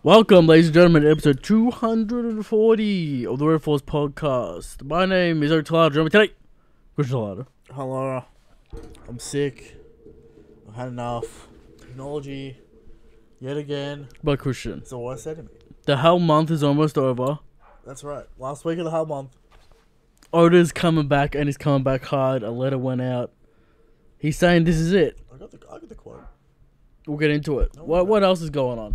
Welcome, ladies and gentlemen, to episode 240 of the Red Force podcast. My name is Eric Talada. Join me today, Christian Talada. Hello, I'm sick. I've had enough technology yet again. By Christian. That's all I said to me. The hell month is almost over. That's right. Last week of the hell month. Oda's coming back, and he's coming back hard. A letter went out. He's saying this is it. I got the quote. We'll get into it. What else is going on?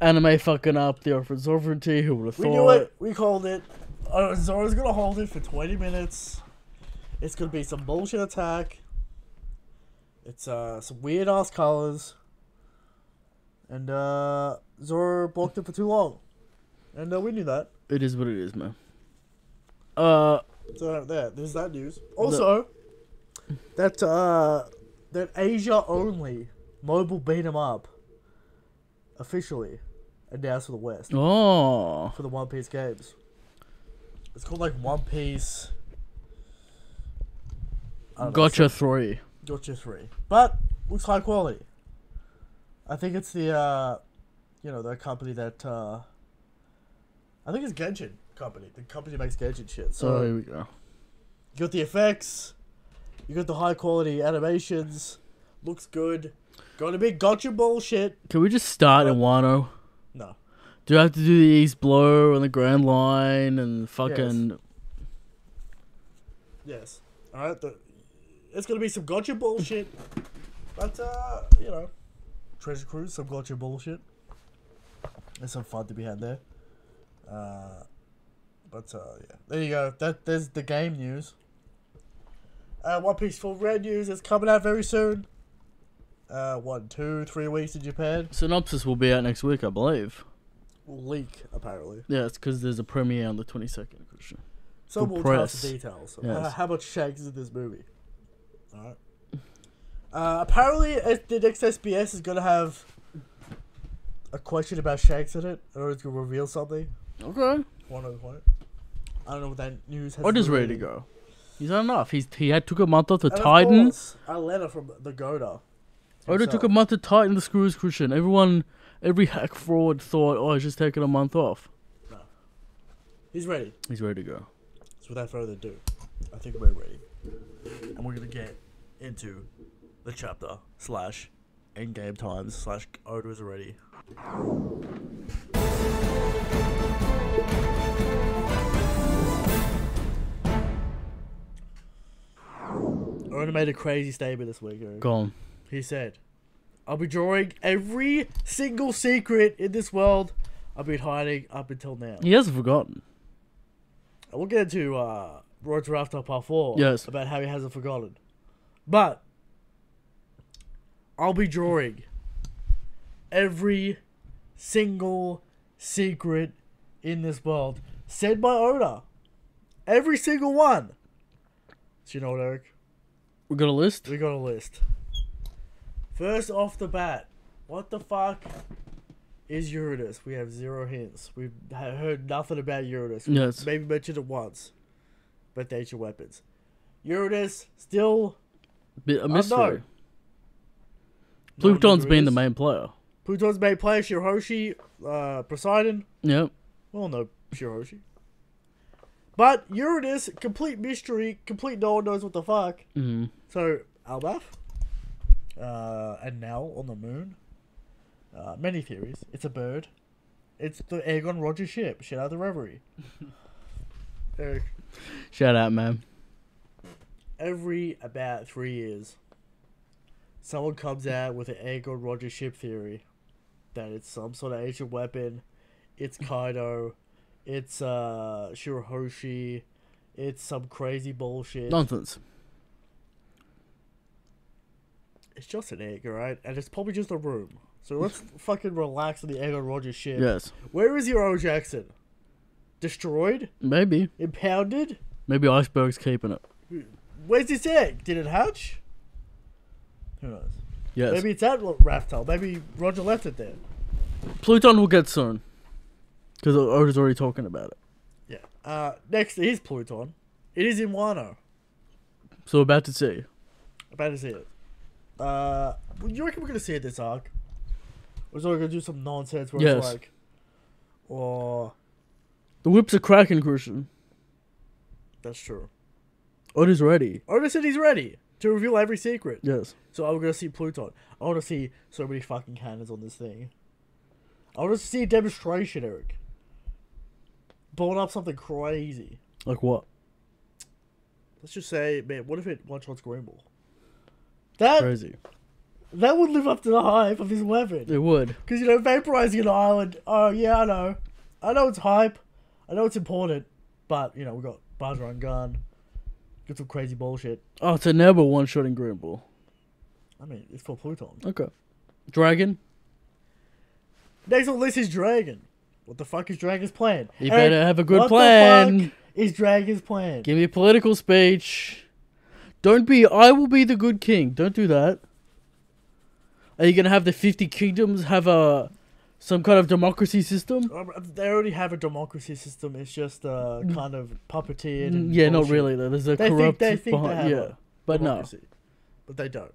Anime fucking up the Orphan Sovereignty. Who would have thought? We knew it. We called it. Zora's gonna hold it for 20 minutes. It's gonna be some bullshit attack. It's some weird ass colors. And Zora blocked it for too long. And we knew that. It is what it is, man. So there's that news. Also, that Asia only mobile beat 'em up officially announced for the West. Oh. For the One Piece games. It's called like One Piece. Gotcha 3. Gotcha 3. But looks high quality. I think it's the the company that I think it's Genshin company. The company that makes Genshin shit. So here we go. You got the effects, you got the high quality animations, looks good. Gonna be gotcha bullshit. Can we just start in Wano? No. Do I have to do the East Blow and the Grand Line and fucking... Yes. Alright, it's gonna be some gotcha bullshit. But, Treasure Cruise, some gotcha bullshit. There's some fun to be had there. Yeah. There you go. There's the game news. One Piece Full Red news is coming out very soon. 1, 2, 3 weeks in Japan. Synopsis will be out next week, I believe. Will leak, apparently. Yeah, it's because there's a premiere on the 22nd, Christian. So we'll tell us the details. Yes. How much Shanks is in this movie. Alright. Apparently, the next SBS is going to have a question about Shanks in it. Or it's going to reveal something. Okay. One other point. I don't know what that news has. Oda's ready to go. He's had enough. He took a month off to Titan. A letter from the Goda. Oda took a month to tighten the screws, Christian. Every hack fraud thought, oh, he's just taking a month off. No. He's ready. He's ready to go. So without further ado, I think we're ready. And we're going to get into the chapter / endgame times / Oda is ready. Oda made a crazy statement this week, Eric. Go on. He said, I'll be drawing every single secret in this world I've been hiding up until now. He hasn't forgotten. And we'll get into Road to Rafter Part 4 yes. about how he hasn't forgotten. But I'll be drawing every single secret in this world. Said by Oda. Every single one. So you know what, Eric? We got a list? We got a list. First off the bat, what the fuck is Uranus? We have 0 hints. We've heard nothing about Uranus. Yes. Maybe mentioned it once. But the ancient weapons. Uranus, still A mystery. unknown. Pluton's been the main player. Pluton's main player, Shirahoshi, Poseidon. Yep. We all know Shirahoshi. But Uranus, complete mystery, complete no one knows what the fuck. Mm-hmm. So, Albath. And now on the moon. Many theories. It's a bird. It's the Aegon Roger ship. Shout out to Reverie. Shout out, man. Every about 3 years, someone comes out with an Aegon Roger ship theory that it's some sort of ancient weapon. It's Kaido. It's Shirahoshi. It's some crazy bullshit. Nonsense. It's just an egg, alright? And it's probably just a room. So let's fucking relax on the Aegon Roger ship. Yes. Where is your O. Jackson? Destroyed? Maybe. Impounded? Maybe Iceberg's keeping it. Where's this egg? Did it hatch? Who knows? Yes. Maybe it's at Raftel. Maybe Roger left it there. Pluton will get soon. Because Oda's already talking about it. Yeah. Next is Pluton. It is in Wano. So we're about to see. About to see it. You reckon we're going to see it this arc? Or is it going to do some nonsense where Yes. it's like, Or The whips are cracking, Christian. that's true. Oda's ready. Oda said he's ready to reveal every secret. Yes. So I'm gonna see Pluton. I want to see so many fucking cannons on this thing. I want to see a demonstration, Eric. Blowing up something crazy. Like what? Let's just say, man, what if it one-shots Grimble? That Crazy. That would live up to the hype of his weapon. It would. Because, you know, vaporizing an island, oh, yeah, I know. I know it's hype. I know it's important. But, you know, we got Buzzer and Gun. Got some crazy bullshit. Oh, it's a never one-shotting Grimble. I mean, it's for Pluton. Okay. Dragon? Next on the list is Dragon. What the fuck is Dragon's plan? You better have a good what plan. The fuck is Dragon's plan? Give me a political speech. Don't be, I will be the good king. Don't do that. Are you going to have the 50 kingdoms have some kind of democracy system? They already have a democracy system. It's just kind of puppeteered. And yeah, bullshit. not really though. There's a They corrupt think they behind, have yeah. a But no. democracy. But they don't.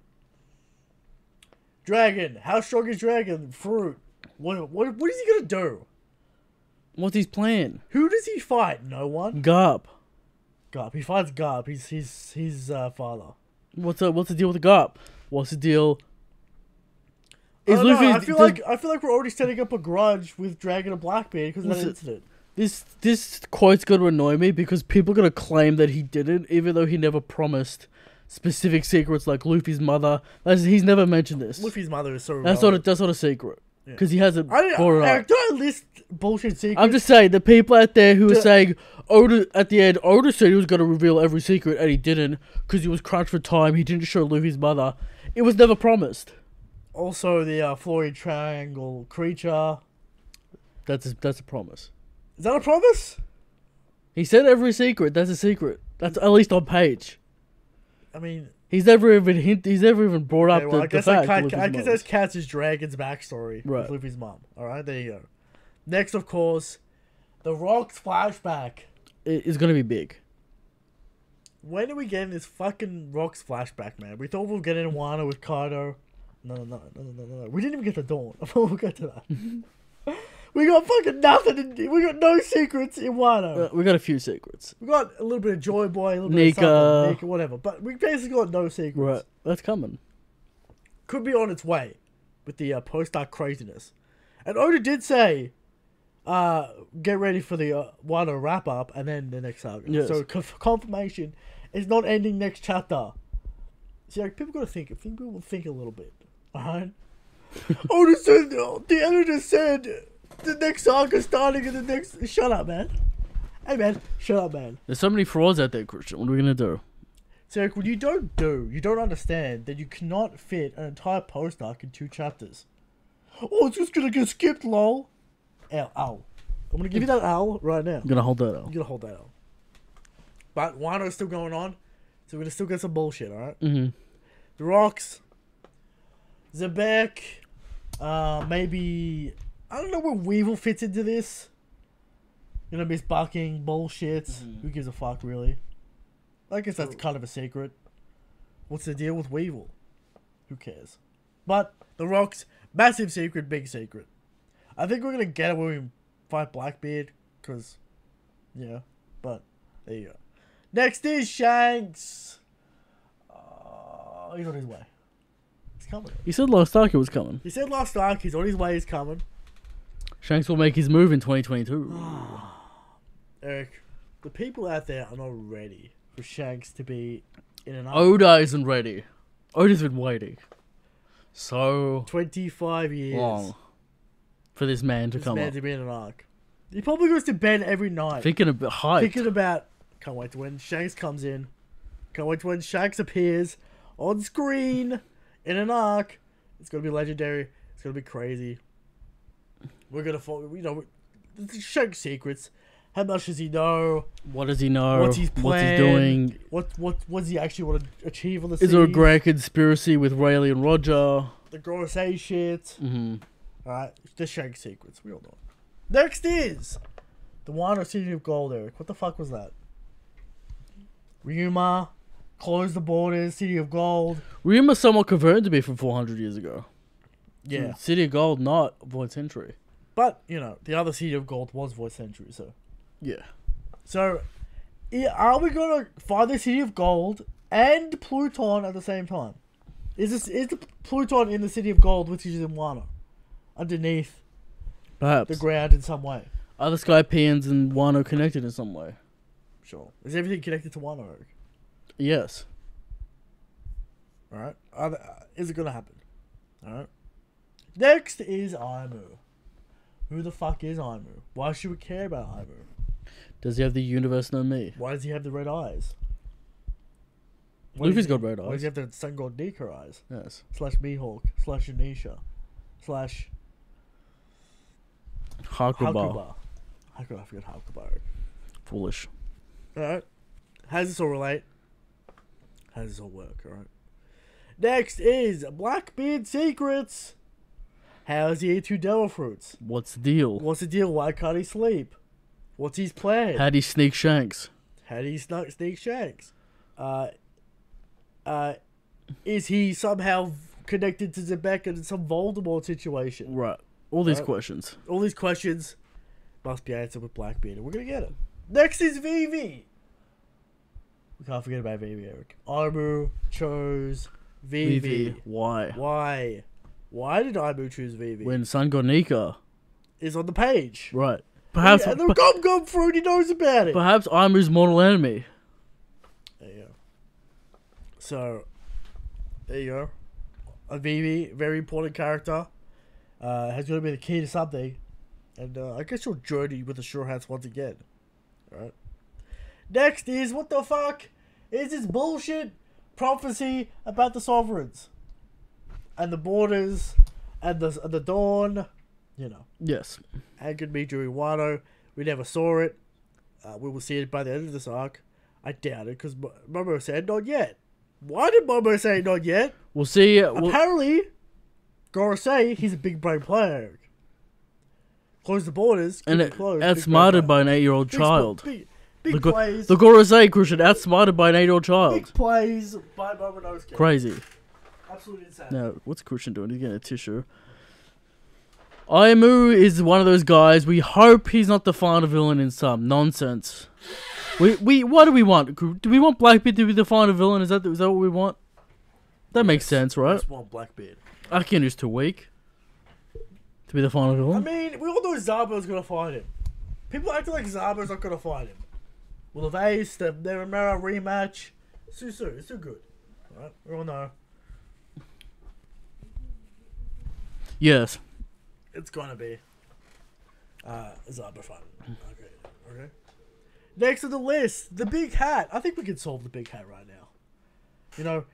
Dragon. How strong is Dragon? Fruit. What is he going to do? What's his plan? Who does he fight? No one? Garp. Garp. He fights Garp. He's his father. What's the deal with the Garp? What's the deal? I Is don't know, Luffy? I feel like we're already setting up a grudge with Dragon and Blackbeard because of that Listen, incident. This quote's going to annoy me because people are going to claim that he didn't, even though he never promised specific secrets like Luffy's mother. He's never mentioned this. Luffy's mother is so That's not a secret because he hasn't brought it up. Don't list bullshit secrets. I'm just saying the people out there who are saying Oda at the end. Oda said he was going to reveal every secret and he didn't because he was crunched for time. He didn't show Luffy's mother. It was never promised. Also, the Floyd Triangle creature. That's a promise. Is that a promise? He said every secret. That's a secret. That's at least on page. I mean, he's never even brought up well, the I guess fact. I guess that's Katz's Dragon's backstory Right. with Luffy's mom. All right, there you go. Next, of course, the Rock's flashback. It's gonna be big. When are we getting this fucking Rock's flashback, man? We thought we were getting Wano with Kaido. No. We didn't even get the Dawn. We'll get to that. We got fucking nothing. We got no secrets in Wano. We got a few secrets. We got a little bit of Joy Boy, a little bit Nika. of something, Nika, whatever. But we basically got no secrets. Right, that's coming. Could be on its way with the post-arc craziness. And Oda did say, get ready for the Wano wrap-up and then the next saga. Yes. So confirmation is not ending next chapter. See, like, people got to think. People will think a little bit. Alright? Oda said, the editor said the next saga starting in the next... Shut up, man. Hey, man. Shut up, man. There's so many frauds out there, Christian. What are we gonna do? So, when you don't understand that you cannot fit an entire post arc in 2 chapters. Oh, it's just gonna get skipped, lol. Ow. I'm gonna give you that owl right now. I'm gonna hold that out. I'm gonna hold that owl. But Wano's still going on, so we're gonna still get some bullshit, alright? Mm-hmm. The Rocks, Zebek, maybe... I don't know where Weevil fits into this. You know, Miss Bucking, bullshit. Who gives a fuck, really? I guess that's kind of a secret. What's the deal with Weevil? Who cares? But the Rocks, massive secret, big secret. I think we're gonna get it when we fight Blackbeard, cause, yeah. But there you go. Next is Shanks. He's on his way. He's coming. He said last arc it was coming. He said last arc. He's on his way. He's coming. Shanks will make his move in 2022. Eric, the people out there are not ready for Shanks to be in an arc. Oda isn't ready. Oda's been waiting so 25 years long for this man to come up. to be in an arc. He probably goes to bed every night. Thinking a bit hyped. Thinking about, can't wait to when Shanks comes in. Can't wait to when Shanks appears on screen in an arc. It's going to be legendary. It's going to be crazy. We're going to follow, the Shanks secrets. How much does he know? What does he know? What's his plan? What's he doing? What does he actually want to achieve on the sea? Is there a grand conspiracy with Rayleigh and Roger? The gross A shit. Mm-hmm. Alright, the Shanks secrets. We all know. Next is the Wano City of Gold, Eric. What the fuck was that? Ryuma closed the borders, City of Gold. Ryuma's somewhat converted to be from 400 years ago. Yeah. City of Gold, not Void Century. But, you know, the other City of Gold was Void Century, so. Yeah. So, are we going to find the City of Gold and Pluton at the same time? Is the Pluton in the City of Gold, which is in Wano? Underneath Perhaps. the ground in some way? Are the Skypeans and Wano connected in some way? Sure. Is everything connected to Wano? Yes. Alright. Is it going to happen? Alright. Next is Aimu. Who the fuck is Aimu? Why should we care about Aimu? Does he have the universe know me? Why does he have the red eyes? Luffy's got red Why does eyes. he have the Sun God Nika eyes? Yes. / Mihawk / Anisha / Hakuba. How could I forget Hakuba? Foolish. Alright. How does this all relate? How does this all work? Alright. Next is Blackbeard Secrets. How is he eat 2 devil fruits? What's the deal? What's the deal? Why can't he sleep? What's his plan? How'd he sneak Shanks? How do you sneak Shanks? Is he somehow connected to Zebek in some Voldemort situation? Right. All these Right. questions. All these questions must be answered with Blackbeard, and we're gonna get it. Next is Vivi. We can't forget about Vivi, Eric. Aimu chose Vivi. Why? Why? Why did Aimu choose Vivi? When Sun God Nika. Is on the page. Right. Perhaps. And the Gum Fruit, he knows about it. Perhaps Aimu's mortal enemy. There you go. So, there you go. A Vivi, very important character. Has got to be the key to something. And I guess you'll journey with the Straw Hats once again. Alright. Next is, what the fuck is this bullshit prophecy about the Sovereigns? And the borders, and the dawn, you know. Yes. Angered me during Wano. We never saw it. We will see it by the end of this arc. I doubt it, because Momo said not yet. Why did Momo say not yet? We'll see. Apparently, Gorosei, he's a big brain player. Close the borders. And keep it closed, outsmarted by an 8-year-old child. Big plays. The Gorosei Christian outsmarted by an 8-year-old Big child. plays by Momonosuke. Crazy. Absolutely insane. Now, what's Christian doing? He's getting a tissue. Aimu is one of those guys. We hope he's not the final villain in some nonsense. What do we want? Do we want Blackbeard to be the final villain? Is that what we want? That makes sense, right? Just want Blackbeard. Akin is too weak to be the final I villain. mean, we all know Zabu's gonna find him. People acting like Zabu's not gonna find him. Will have aced the Romero rematch. It's too good. Right? We all know. Yes. It's gonna be Zabu fighting. Okay. Next on the list, the big hat. I think we can solve the big hat right now. You know,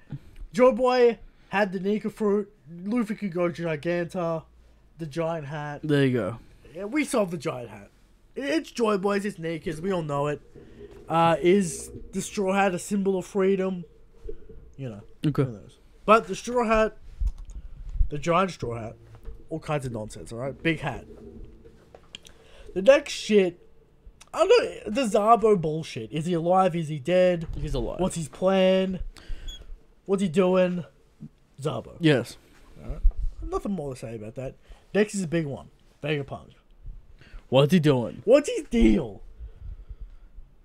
Joe Boy had the Nika fruit. Luffy could go Giganta, the giant hat. There you go. Yeah, we solved the giant hat. It's Joy Boys, it's Nikas, we all know it. Is the straw hat a symbol of freedom? You know. Okay. Who knows? But the straw hat, the giant straw hat, all kinds of nonsense, alright? Big hat. The next shit, I don't know, the Zabo bullshit. Is he alive? Is he dead? He's alive. What's his plan? What's he doing? Zabo. Yes. Alright. Nothing more to say about that. Next is a big one. Vegapunk. What's he doing? What's his deal?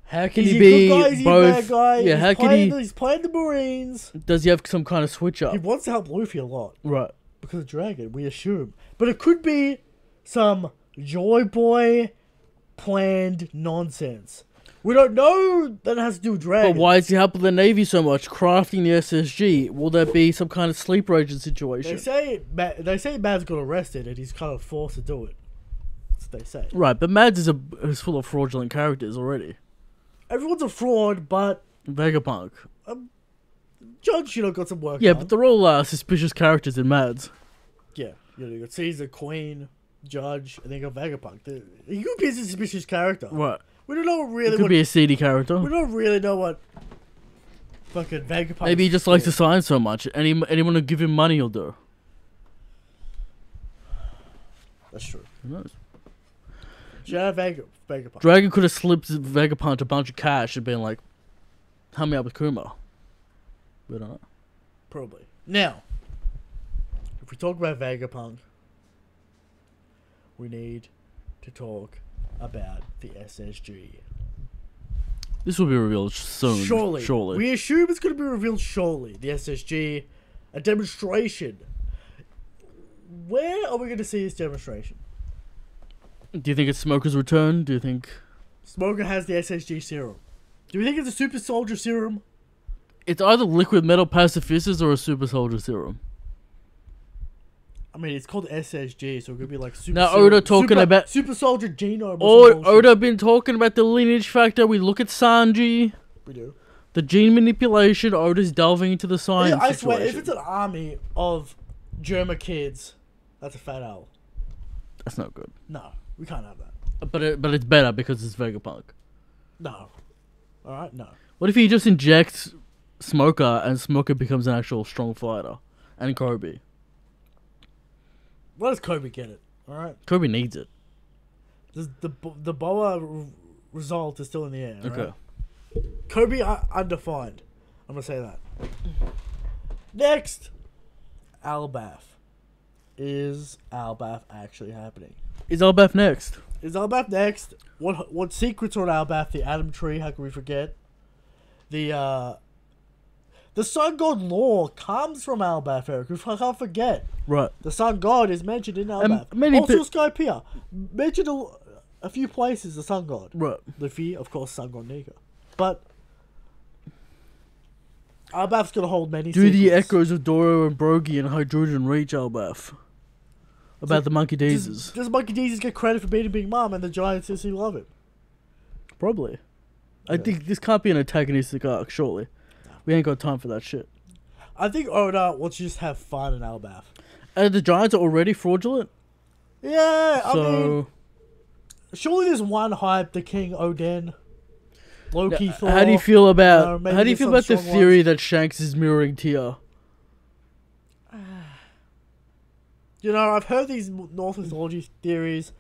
How can Is he he be a good guy? Is he both? a bad guy? Yeah, how can He's playing the Marines. Does he have some kind of switch up? He wants to help Luffy a lot. Right. Because of Dragon, we assume. But it could be some Joy Boy planned nonsense. We don't know that it has to do with Dragon. But why is he helping the Navy so much? Crafting the SSG? Will there be some kind of sleeper agent situation? They say Mads got arrested and he's kind of forced to do it. That's what they say. Right, but Mads is full of fraudulent characters already. Everyone's a fraud, but Vegapunk. Judge, got some work Yeah, done. but they're all suspicious characters in Mads. Yeah, you got Caesar, Queen, Judge, and then you got Vegapunk. He could be a suspicious character. Right. We don't know really He could be a seedy character. We don't really know what fucking Vegapunk. Maybe he just likes to sign so much. Anyone who give him money, he'll do. That's true. Who knows? Shout out Vegapunk. Dragon could have slipped Vegapunk a bunch of cash and been like, "Help me out with Kuma." We don't know. Probably. Now, if we talk about Vegapunk, we need to talk about the SSG. This will be revealed soon. Surely. We assume it's going to be revealed shortly. The SSG, a demonstration. Where are we going to see this demonstration? Do you think it's Smoker's return? Do you think... Smoker has the SSG serum. Do we think it's a super soldier serum? It's either liquid metal pacifist or a super soldier serum. I mean, it's called SSG, so it could be like super. Now, serum, Oda talking about super soldier genome. Oda been talking about the lineage factor. We look at Sanji. We do. The gene manipulation. Oda's delving into the science. I swear, if it's an army of Germa kids, that's a fat owl. That's not good. No, we can't have that. But it's better because it's Vegapunk. No. All right, no. What if he just injects Smoker and Smoker becomes an actual strong fighter, and Kobe? Let us Kobe get it. All right. Kobe needs it. The Boa result is still in the air. Okay. Right? Kobe undefined. I'm gonna say that. Next, Albath. Is Albath actually happening? Is Albath next? Is Albath next? What secrets are on Albath? The Atom Tree. How can we forget? The Sun God lore comes from Albath, Eric. We can't forget. Right. The Sun God is mentioned in Albath. Also, Skypiea. Mentioned a few places, the Sun God. Right. Luffy, of course, Sun God Nika. But Albath's going to hold many Do secrets. the echoes of Doro and Brogy and Hydrogen reach Albath? About the Monkey Daisies. Does Monkey Daisies get credit for being a big mom and the Giants since love him? Probably. Yeah. I think this can't be an antagonistic arc, surely. No. We ain't got time for that shit. I think Oda wants to just have fun in Albath. And the Giants are already fraudulent? Yeah, I mean... Surely there's one hype, the King Oden. Loki Thor. How do you feel about... how do you feel about the theory ones? that Shanks is mirroring Tia? You know, I've heard these North mythology theories,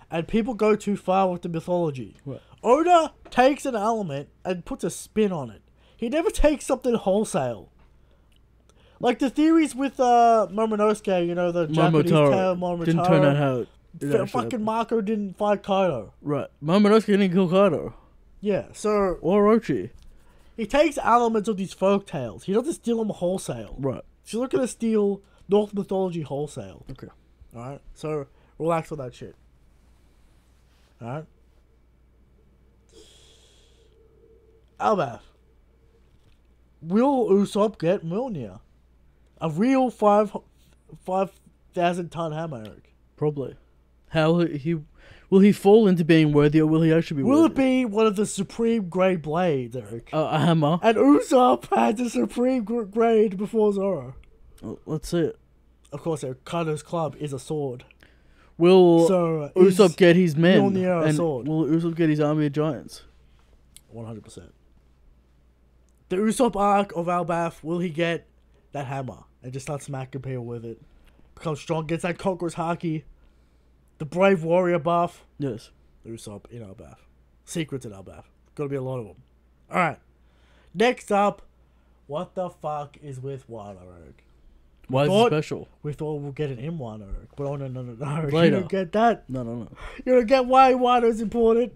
and people go too far with the mythology. Right. Oda takes an element and puts a spin on it. He never takes something wholesale. Like the theories with Momonosuke, you know, the Japanese tale Momotaro. Didn't turn out how it fucking Mako didn't fight Kaido. Right. Momonosuke didn't kill Kaido. Yeah, so... Or Orochi. He takes elements of these folk tales. He doesn't steal them wholesale. Right. He's not going to steal North mythology wholesale. Okay. Alright? So, relax on that shit. Alright? Albath. Will Usopp get Mjolnir? A real 5,000 ton hammer, Eric. Probably. Will he fall into being worthy, or will he actually be worthy? Will it be one of the supreme grade blades, Eric? A hammer. And Usopp had the supreme grade before Zoro. Well, let's see it. Of course, Kaido's club is a sword. Will So, Usopp get his men? Mjolnir a sword? Will Usopp get his army of giants? 100%. The Usopp arc of Albath, will he get that hammer and just start smacking people with it? Become strong, gets that Conqueror's Haki. The Brave Warrior buff. Yes. Usopp in Albath. Secrets in Albath. Gotta be a lot of them. Alright. Next up, what the fuck is with Wano, Eric? Why is it special? We thought we'll get it in Wano, Eric. But oh, no. Later. You don't get that. No. You don't get why Wano's important.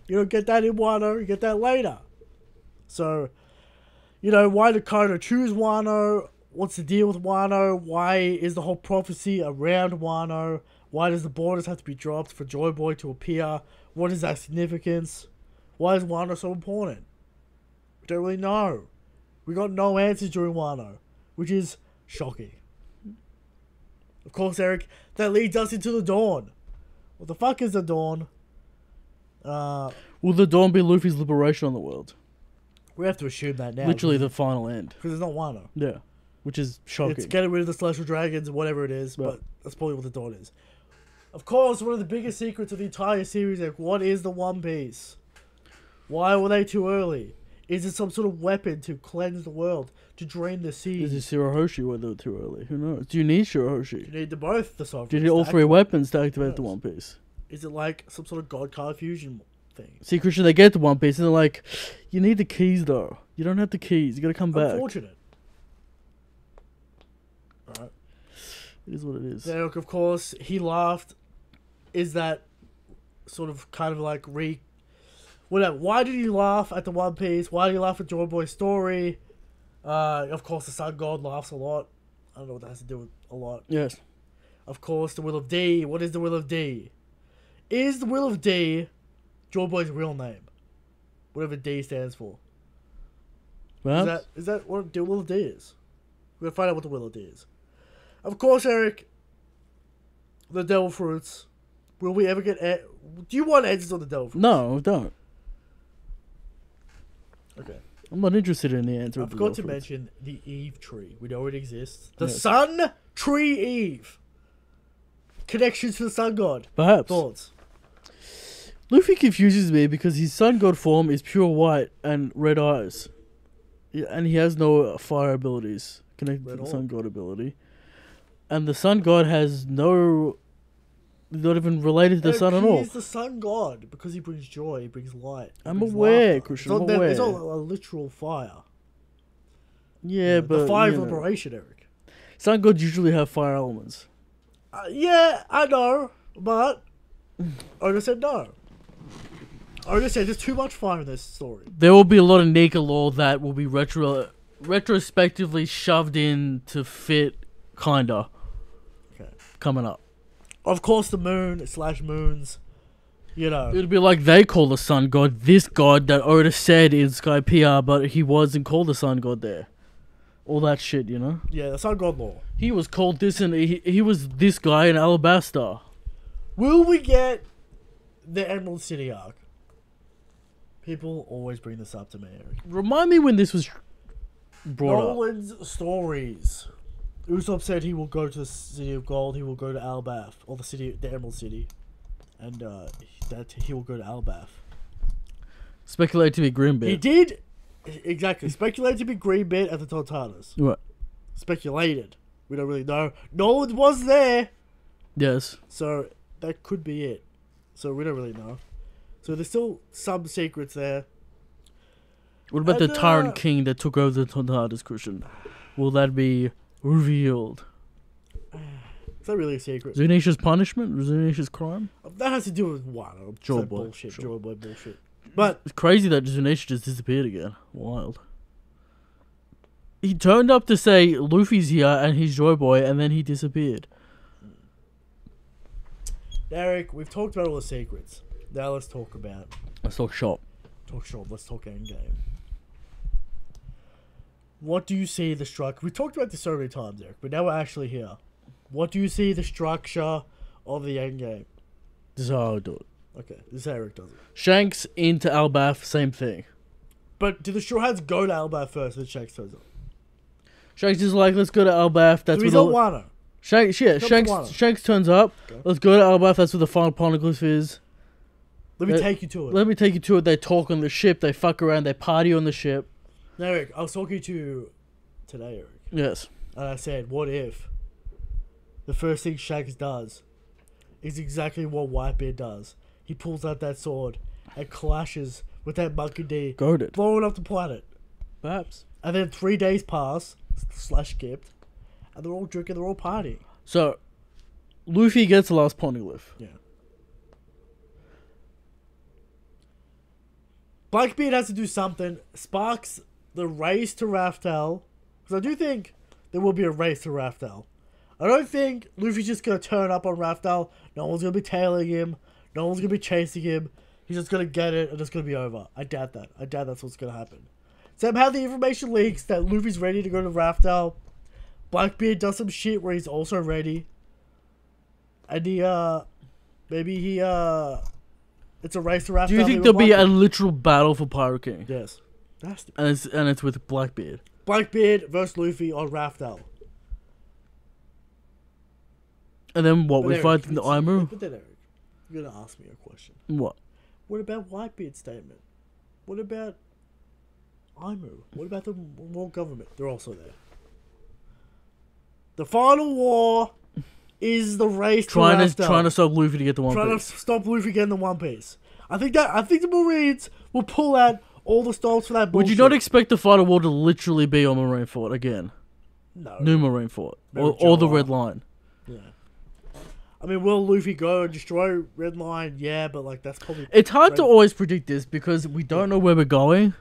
You don't get that in Wano. You get that later. So, you know, why did Kaido choose Wano? What's the deal with Wano? Why is the whole prophecy around Wano? Why does the borders have to be dropped for Joy Boy to appear? What is that significance? Why is Wano so important? We don't really know. We got no answers during Wano, which is shocking. Of course, Eric, that leads us into the Dawn. What the fuck is the Dawn? Will the Dawn be Luffy's liberation on the world? We have to assume that now. Literally the final end. Because it's not Wano. Yeah. Which is shocking. It's getting rid of the Celestial Dragons, whatever it is, but that's probably what the Dawn is. Of course, one of the biggest secrets of the entire series is, what is the One Piece? Why were they too early? Is it some sort of weapon to cleanse the world, to drain the seas? Is it Shirahoshi why they were too early? Who knows? Do you need Shirahoshi? You need the both, the sovereigns. Do you need all three weapons to activate the One Piece? Is it like some sort of God card fusion thing? See, Christian, they get the One Piece and they're like, you need the keys though. You don't have the keys. You gotta come back. Unfortunate. Alright. It is what it is. Derek, of course, he laughed is that sort of kind of like whatever. Why did you laugh at the One Piece? Why did you laugh at Joy Boy's story? Of course, the Sun God laughs a lot. I don't know what that has to do with a lot. Yes. Of course, the Will of D. What is the Will of D? Is the Will of D Joy Boy's real name? Whatever D stands for. Perhaps? Is that what the Will of D is? We're gonna find out what the Will of D is. Of course, Eric. The Devil Fruits. Will we ever get... Do you want answers on the Devil Fruits? No, don't. Okay. I'm not interested in the answer. I of the forgot to Devil Fruits. mention the Eve tree. We know it exists. The Yes. Sun Tree Eve. Connections to the Sun God. Perhaps. Thoughts? Luffy confuses me because his Sun God form is pure white and red eyes. Yeah, and he has no fire abilities connected Red to the orb. Sun God ability. And the Sun God has no... Not even related to the sun at all. He's the Sun God because he brings joy, he brings light. He I'm brings aware, laughter. Christian, It's I'm not, aware. It's not a literal fire. Yeah, but... the fire you of know, liberation, Eric. Sun gods usually have fire elements. Yeah, I know, but Oda said no. Oda said there's too much fire in this story. There will be a lot of Nika lore that will be retrospectively shoved in to fit, kinda, Okay. coming up. Of course, the moon/moons, you know. It'll be like they call the sun god this god that Oda said in Skypiea, but he wasn't called the sun god there. All that shit, you know? Yeah, the Sun God lore. He was called this and he was this guy in Alabasta. Will we get the Emerald City arc? People always bring this up to me, Eric. Remind me when this was brought up. Nolan's stories. Usopp said he will go to the City of Gold, he will go to Albath, or the Emerald City, and that he will go to Albath. Speculated to be Grimbeard. He did, exactly, speculated to be Greenbeard at the Tontanas. What? Speculated. We don't really know. Nolan was there, Yes. so that could be it. So we don't really know. So there's still some secrets there. What about the And, Tyrant King that took over the Tontadas, Christian? Will that be revealed? It's not really a secret. Zunisha's punishment? Zunisha's crime? That has to do with what? Joy Some Boy, bullshit. sure. Joy Boy bullshit. But It's crazy that Zunisha just disappeared again. Wild. He turned up to say Luffy's here and he's Joy Boy, and then he disappeared. Eric, we've talked about all the secrets. Now let's talk about Let's talk shop. shop. Let's talk endgame. What do you see the structure? We talked about this so many times, Eric, but now we're actually here. What do you see the structure of the endgame? This is how I do it. Okay, this is how Eric does it. Shanks into Albath, same thing. But do the Straw Hats go to Alba first and Shanks turns up? Shanks is like, let's go to Albath. That's So he's where not the... Wano. Shanks, yeah, Come to Shanks, Wano. Shanks turns up. Okay. Let's go to Albath. That's where the final poneglyph is. Let me take you to it. Let me take you to it. They talk on the ship. They fuck around. They party on the ship. Now, Eric, I was talking to you today, Eric, Yes. and I said, what if the first thing Shanks does is exactly what Whitebeard does? He pulls out that sword and clashes with that Monkey D, Goaded. blowing up the planet. Perhaps. And then 3 days pass, /skipped, and they're all drinking, they're all partying. So, Luffy gets the last poneglyph. Yeah. Blackbeard has to do something, sparks the race to Raftel, because I do think there will be a race to Raftel. I don't think Luffy's just going to turn up on Raftel, no one's going to be tailing him, no one's going to be chasing him, he's just going to get it and it's going to be over. I doubt that. I doubt that's what's going to happen. Somehow the information leaks that Luffy's ready to go to Raftel. Blackbeard does some shit where he's also ready. And it's a race to Raftel. Do you think there'll be a literal battle for Pyro King? Yes. That's And it's with Blackbeard. Blackbeard versus Luffy on Raftel. And then what? But We Eric, fight in the Aimu? But then, Eric, you're going to ask me a question. What? What about Whitebeard's statement? What about Aimu? What about the world government? They're also there. The final war is the race to Raftel. Trying to stop Luffy to get the One Trying to Piece. stop Luffy getting the One Piece. I think the Marines will pull out all the stops for that bullshit. Would you not expect the final war to literally be on Marineford again? No. New Marineford. Maybe Or the Johor. Red Line. Yeah. I mean, will Luffy go and destroy Red Line? Yeah, but like that's probably. It's hard to always predict this because we don't know where we're going.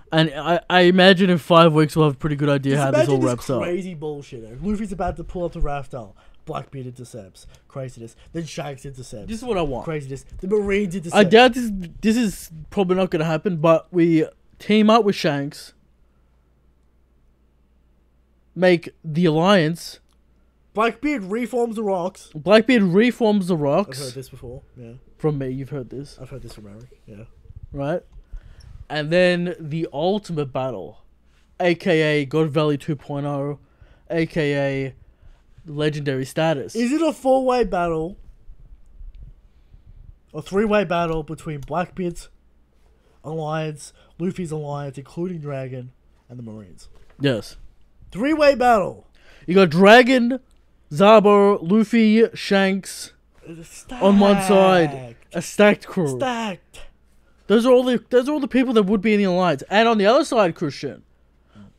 And I imagine in 5 weeks we'll have a pretty good idea how this all wraps up. Crazy bullshit. Luffy's about to pull up the rafter. Blackbeard intercepts. Craziness. Then Shanks intercepts. This is what I want. Craziness. The Marines intercept. I doubt this is probably not going to happen, but we team up with Shanks. Make the alliance. Blackbeard reforms the rocks. Blackbeard reforms the rocks. I've heard this before. Yeah. From me, you've heard this. I've heard this from Eric. Yeah. Right? And then the ultimate battle, aka God Valley 2.0, aka legendary status. Is it a 4-way battle? A 3-way battle between Blackbeard's alliance, Luffy's alliance, including Dragon, and the Marines? Yes. 3-way battle. You got Dragon, Zabo, Luffy, Shanks on one side. A stacked crew. Stacked. Those are all the people that would be in the alliance. And on the other side, Christian,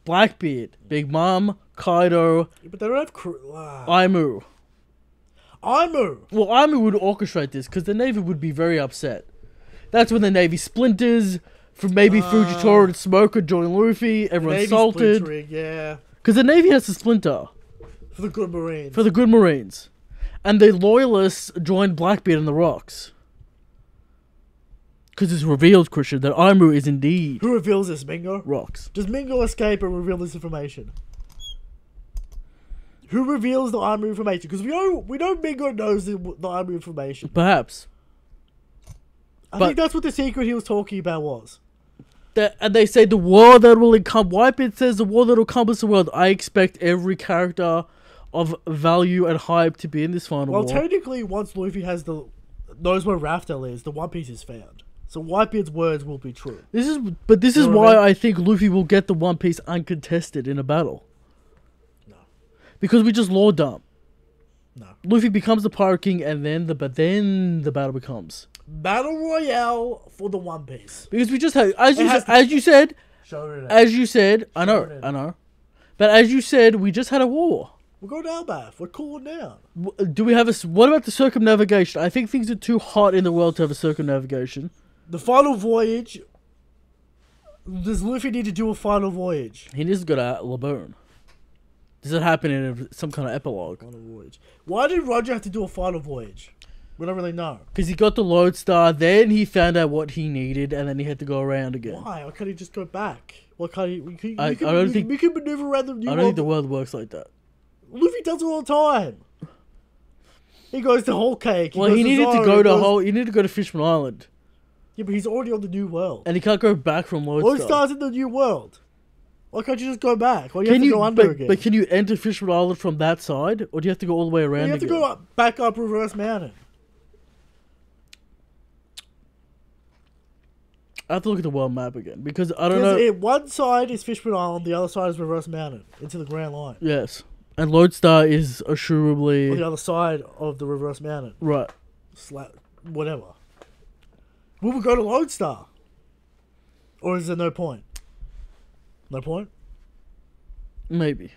Blackbeard, Big Mom, Kaido, Yeah, but they don't have crew. Aimu. Aimu. Well, Aimu would orchestrate this because the Navy would be very upset. That's when the Navy splinters from maybe Fujitora and Smoker join Luffy. Everyone's salted. Yeah. Because the Navy has to splinter. For the good Marines. For the good Marines. And the Loyalists join Blackbeard and the Rocks. Because it's revealed, Christian, that Aimu is indeed... Who reveals this, Mingo? Rocks. Does Mingo escape and reveal this information? Who reveals the Aimu information? Because we know Mingo knows the Aimu information. Perhaps. I think that's what the secret he was talking about was. And they say the war that will encompass... Whitebeard says the war that will encompass the world. I expect every character of value and hype to be in this final war. Well, technically, once Luffy knows where Raftel is, the One Piece is found. So Whitebeard's words will be true. This is why I think Luffy will get the One Piece uncontested in a battle. No. Because we just lore dump. No. Luffy becomes the Pirate King, and then the battle becomes Battle Royale for the One Piece. Because we just had, as you said, I Shonen. know, but as you said, we just had a war. We're going to Albath. We're cooling down. Do we have what about the circumnavigation? I think things are too hot in the world to have a circumnavigation. The final voyage. Does Luffy need to do a final voyage? He needs to go to Laboon. Does it happen in some kind of epilogue? Final voyage. Why did Roger have to do a final voyage? We don't really know. Because he got the Lodestar, then he found out what he needed, and then he had to go around again. Why? Why can't he just go back? Why can't he? We can maneuver around the new I don't think the world works like that. Luffy does it all the time. He goes to Whole Cake. He needed to go to Fishman Island. Yeah, but he's already on the new world. And he can't go back from Lodestar. Lodestar's in the new world. Why can't you just go back? Why do you have to go under again? But can you enter Fishman Island from that side? Or do you have to go all the way around again? You have to go back up Reverse Mountain. I have to look at the world map again. Because I don't know. One side is Fishman Island, the other side is Reverse Mountain. Into the Grand Line. Yes. And Lodestar is assuredly... on the other side of the Reverse Mountain. Right. Whatever. Will we go to Lodestar? Or is there no point? No point? Maybe.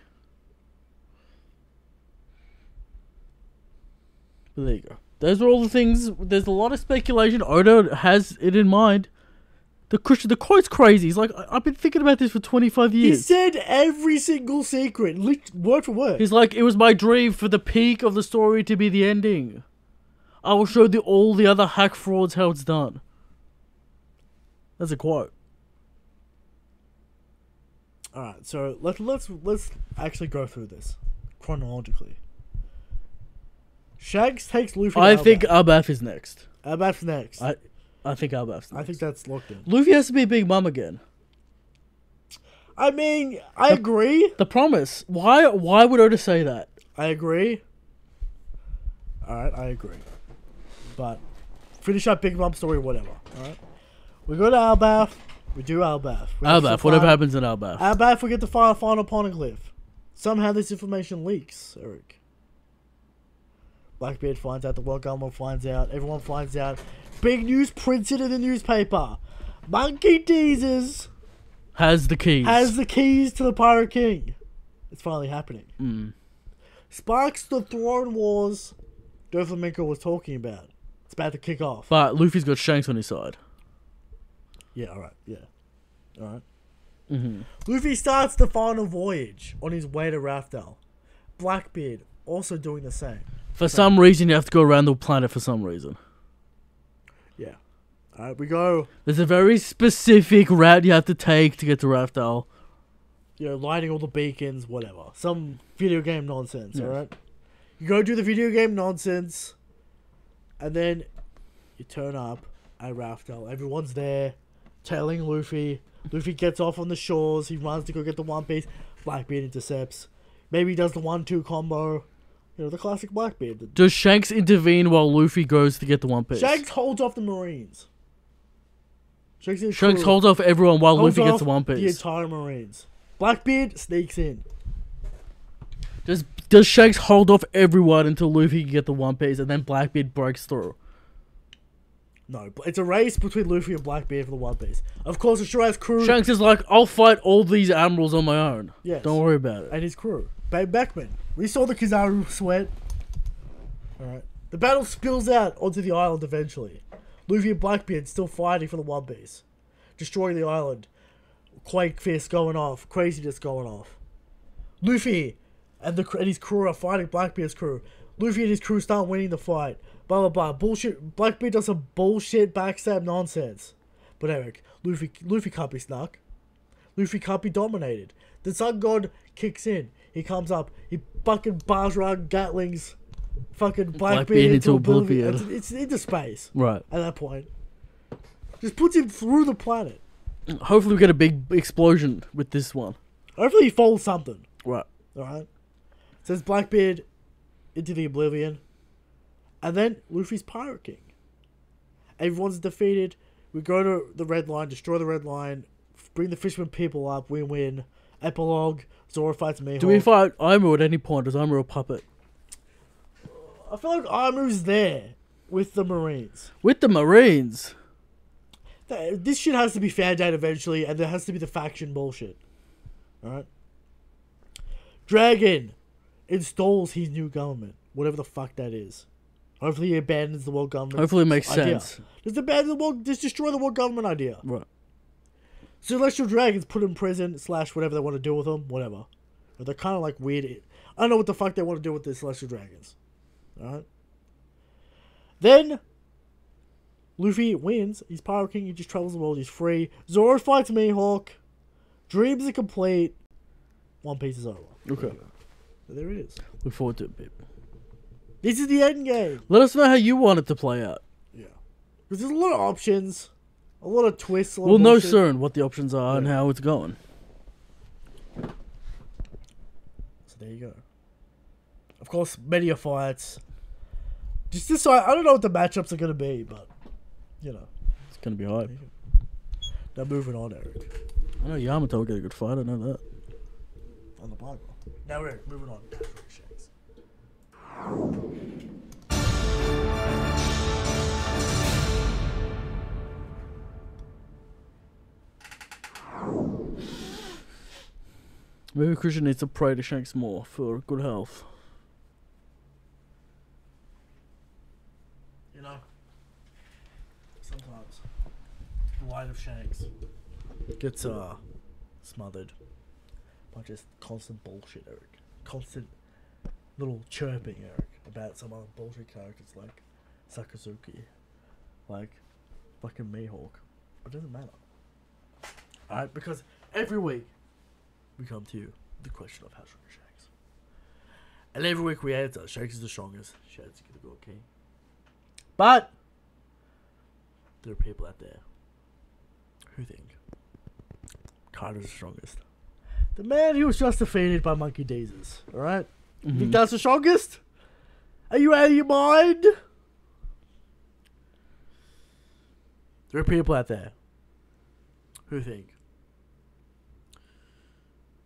But there you go. Those are all the things. There's a lot of speculation. Oda has it in mind. The quote's crazy. He's like, I've been thinking about this for 25 years. He said every single secret, word for word. He's like, it was my dream for the peak of the story to be the ending. I will show all the other hack frauds how it's done. That's a quote. Alright, so let's actually go through this chronologically. Shanks takes Luffy to I think Albath is next. Albath's next. I think Albath's next. I think that's locked in. Luffy has to be Big Mom again. I mean, I agree. The promise. Why would Oda say that? I agree. Alright, I agree. But finish up Big Mom story, whatever. Alright? We go to Albath. We do Albath. Whatever happens in Albath. Albath, we get the final Poneglyph. Somehow this information leaks, Eric. Blackbeard finds out, the World Government finds out, everyone finds out. Big news printed in the newspaper. Monkey Teasers has the keys to the Pirate King. It's finally happening. Mm. Sparks the Throne Wars Doflamingo was talking about. It's about to kick off. But Luffy's got Shanks on his side. Yeah, alright, yeah. Alright. Mm-hmm. Luffy starts the final voyage on his way to Raftel. Blackbeard also doing the same. For some reason, you have to go around the planet for some reason. Yeah. Alright, we go. There's a very specific route you have to take to get to Raftel. You know, lighting all the beacons, whatever. Some video game nonsense, Yes. alright? You go do the video game nonsense, and then you turn up at Raftel. Everyone's there, tailing Luffy. Luffy gets off on the shores. He runs to go get the One Piece. Blackbeard intercepts. Maybe he does the 1-2 combo. You know, the classic Blackbeard. Does Shanks intervene while Luffy goes to get the One Piece? Shanks holds off the Marines. Shanks holds off everyone while Luffy gets the One the Piece. entire Marines. Blackbeard sneaks in. Does Shanks hold off everyone until Luffy can get the One Piece and then Blackbeard breaks through? No, but it's a race between Luffy and Blackbeard for the One Piece. Of course, the Shirai's crew... Shanks is like, I'll fight all these admirals on my own. Yes. Don't worry about it. And his crew. Babe Beckman. We saw the Kizaru sweat. Alright. The battle spills out onto the island eventually. Luffy and Blackbeard still fighting for the One Piece. Destroying the island. Quake fist going off. Craziness going off. Luffy and his crew are fighting Blackbeard's crew. Luffy and his crew start winning the fight. Blah blah blah. Bullshit. Blackbeard does some bullshit backstab nonsense. But Eric, Luffy can't be snuck. Luffy can't be dominated. The Sun God kicks in. He comes up. He fucking bars around Gatlings. Fucking Blackbeard into oblivion. It's into space. Right. At that point. Just puts him through the planet. Hopefully we get a big explosion with this one. Hopefully he folds something. Right. Alright. Says Blackbeard into the oblivion. And then Luffy's Pirate King. Everyone's defeated. We go to the Red Line, destroy the Red Line, bring the Fishman people up, win-win. Epilogue, Zoro fights Mihawk. Do we fight Aimu at any point? Is Aimu a puppet? I feel like Aimu's there with the Marines. With the Marines? This shit has to be found out eventually, and there has to be the faction bullshit. Alright? Dragon installs his new government, whatever the fuck that is. Hopefully he abandons the world government. Hopefully it makes idea. sense. Just abandon the world, just destroy the world government idea. Right. Celestial Dragons put in prison, / whatever they want to do with them, whatever. But they're kind of like weird. I don't know what the fuck they want to do with the Celestial Dragons. Alright? Then, Luffy wins. He's Pirate King. He just travels the world. He's free. Zoro fights Mihawk. Dreams are complete. One Piece is over. Okay. So there it is. Look forward to it, people. This is the end game. Let us know how you want it to play out. Yeah. Because there's a lot of options. A lot of twists. We'll know soon what the options are and how it's going. So there you go. Of course, many a fights. Just decide. I don't know what the matchups are going to be, but, you know. It's going to be hype. Now moving on, Eric. I know Yamato will get a good fight. I know that. On the Bible. Now, Eric, moving on. Shakes. Maybe Christian needs to pray to Shanks more for good health. You know, sometimes the light of Shanks gets smothered by just constant bullshit, Eric. Constant little chirping, Eric, about some other bullshit characters like Sakazuki, like fucking Mihawk. But it doesn't matter. Alright, because every week we come to you with the question of how strong is Shanks. And every week we answer, Shanks is the strongest. Shanks is the good king. But there are people out there who think Kaido's the strongest. The man who was just defeated by Monkey Deezes. Alright? You think that's the strongest? Are you out of your mind? There are people out there who think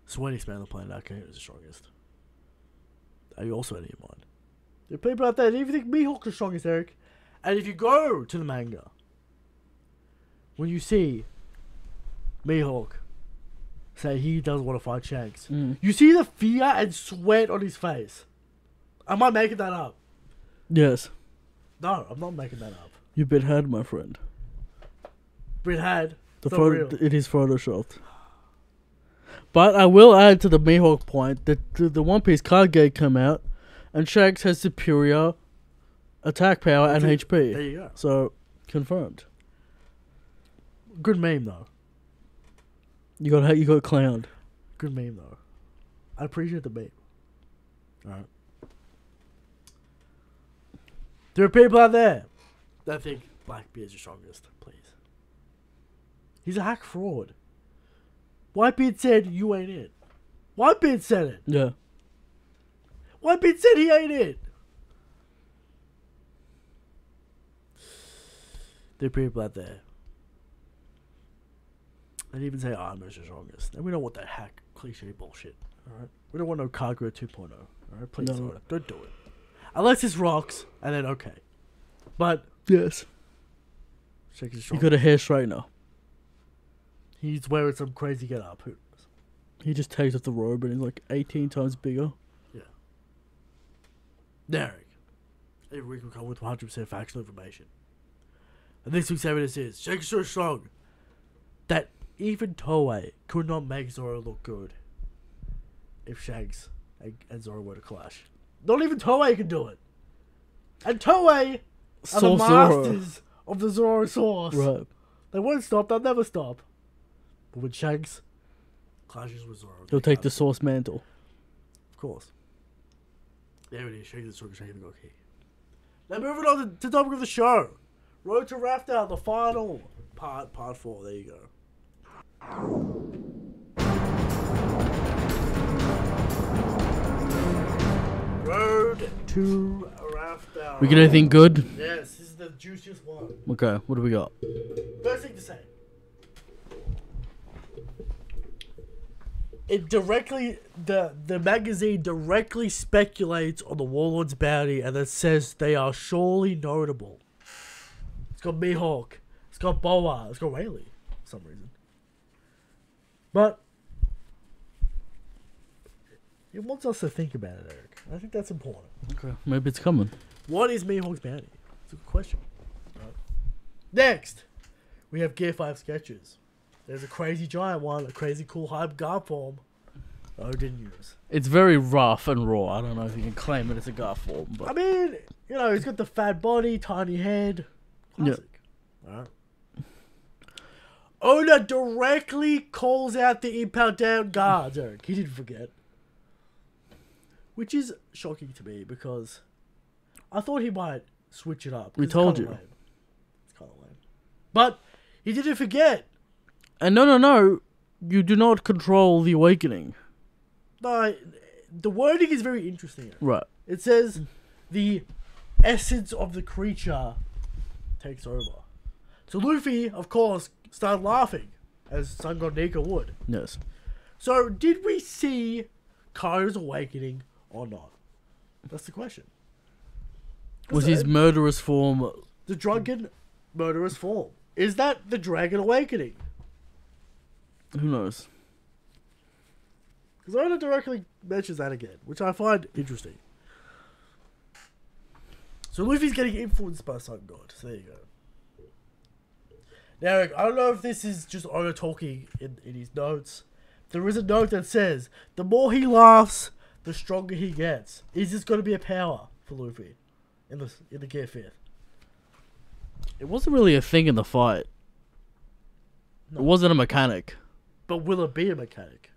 Sweatiest man on the planet Arcane is the strongest. Are you also out of your mind? There are people out there that even think Mihawk's the strongest, Eric. And if you go to the manga, when you see Mihawk say he doesn't want to fight Shanks, you see the fear and sweat on his face. Am I making that up? Yes. No, I'm not making that up. You've been had, my friend. Been had. The It's not real. it is photoshopped. But I will add to the Mihawk point that the One Piece card game come out, and Shanks has superior attack power and HP. There you go. So, confirmed. Good meme though. You got clowned. Good meme though. I appreciate the meme. Alright. There are people out there that think Blackbeard's the strongest. Please. He's a hack fraud. Whitebeard said you ain't it. Whitebeard said it. Yeah. Whitebeard said he ain't it. There are people out there. They even say Armor's the strongest. And we don't want that hack cliche bullshit. Alright? We don't want no Kagura 2.0. Alright? Please don't do it. Unless it's rocks, and then okay. But Yes. Shanks is You strong. got a hair straightener. He's wearing some crazy get up. He just takes off the robe and he's like 18 times bigger. Yeah. Derek. Every week we come with 100% factual information. And this week's evidence is Shanks is so strong that even Toei could not make Zoro look good if Shanks and Zoro were to clash. Not even Toei can do it. And Toei are the masters of the Zoro Source. Right. They won't stop, they'll never stop. But when Shanks clashes with Zoro, He'll take the source mantle. Of course. There it is, Shanks is strong, Shanks the Goki. Now moving on to the topic of the show. Road to Rafta, the final part 4. There you go. Road to Rafta. We get anything good? Yes, this is the juiciest one. Okay, what do we got? First thing to say. It directly, the magazine directly speculates on the Warlord's bounty and then says they are surely notable. It's got Mihawk, it's got Boa, it's got Rayleigh for some reason. But it wants us to think about it, Eric. I think that's important. Okay, maybe it's coming. What is Mihawk's bounty? It's a good question. Right. Next, we have Gear 5 sketches. There's a crazy giant one, a crazy cool hype guard form that I didn't use. It's very rough and raw. I don't know if you can claim it as a gar form, but I mean, you know, he's got the fat body, tiny head. Classic. Alright. Oda directly calls out the impound down guards, Eric. He didn't forget. Which is shocking to me because I thought he might switch it up. We told you. Lame. It's kind of lame. But he didn't forget. and no, you do not control the awakening. No, the wording is very interesting. Right. It says the essence of the creature takes over. So Luffy, of course, started laughing, as Sun God Nika would. Yes. So did we see Kaido's awakening or not? That's the question. Was his murderous form? The drunken, murderous form. Is that the Dragon Awakening? Who knows? Because Oda directly mentions that again, which I find interesting. So Luffy's getting influenced by Sun God. So there you go. Now, Eric, I don't know if this is just Oda talking in his notes. There is a note that says, the more he laughs, the stronger he gets. Is this going to be a power for Luffy in the Gear 5th? It wasn't really a thing in the fight. No. It wasn't a mechanic. But will it be a mechanic?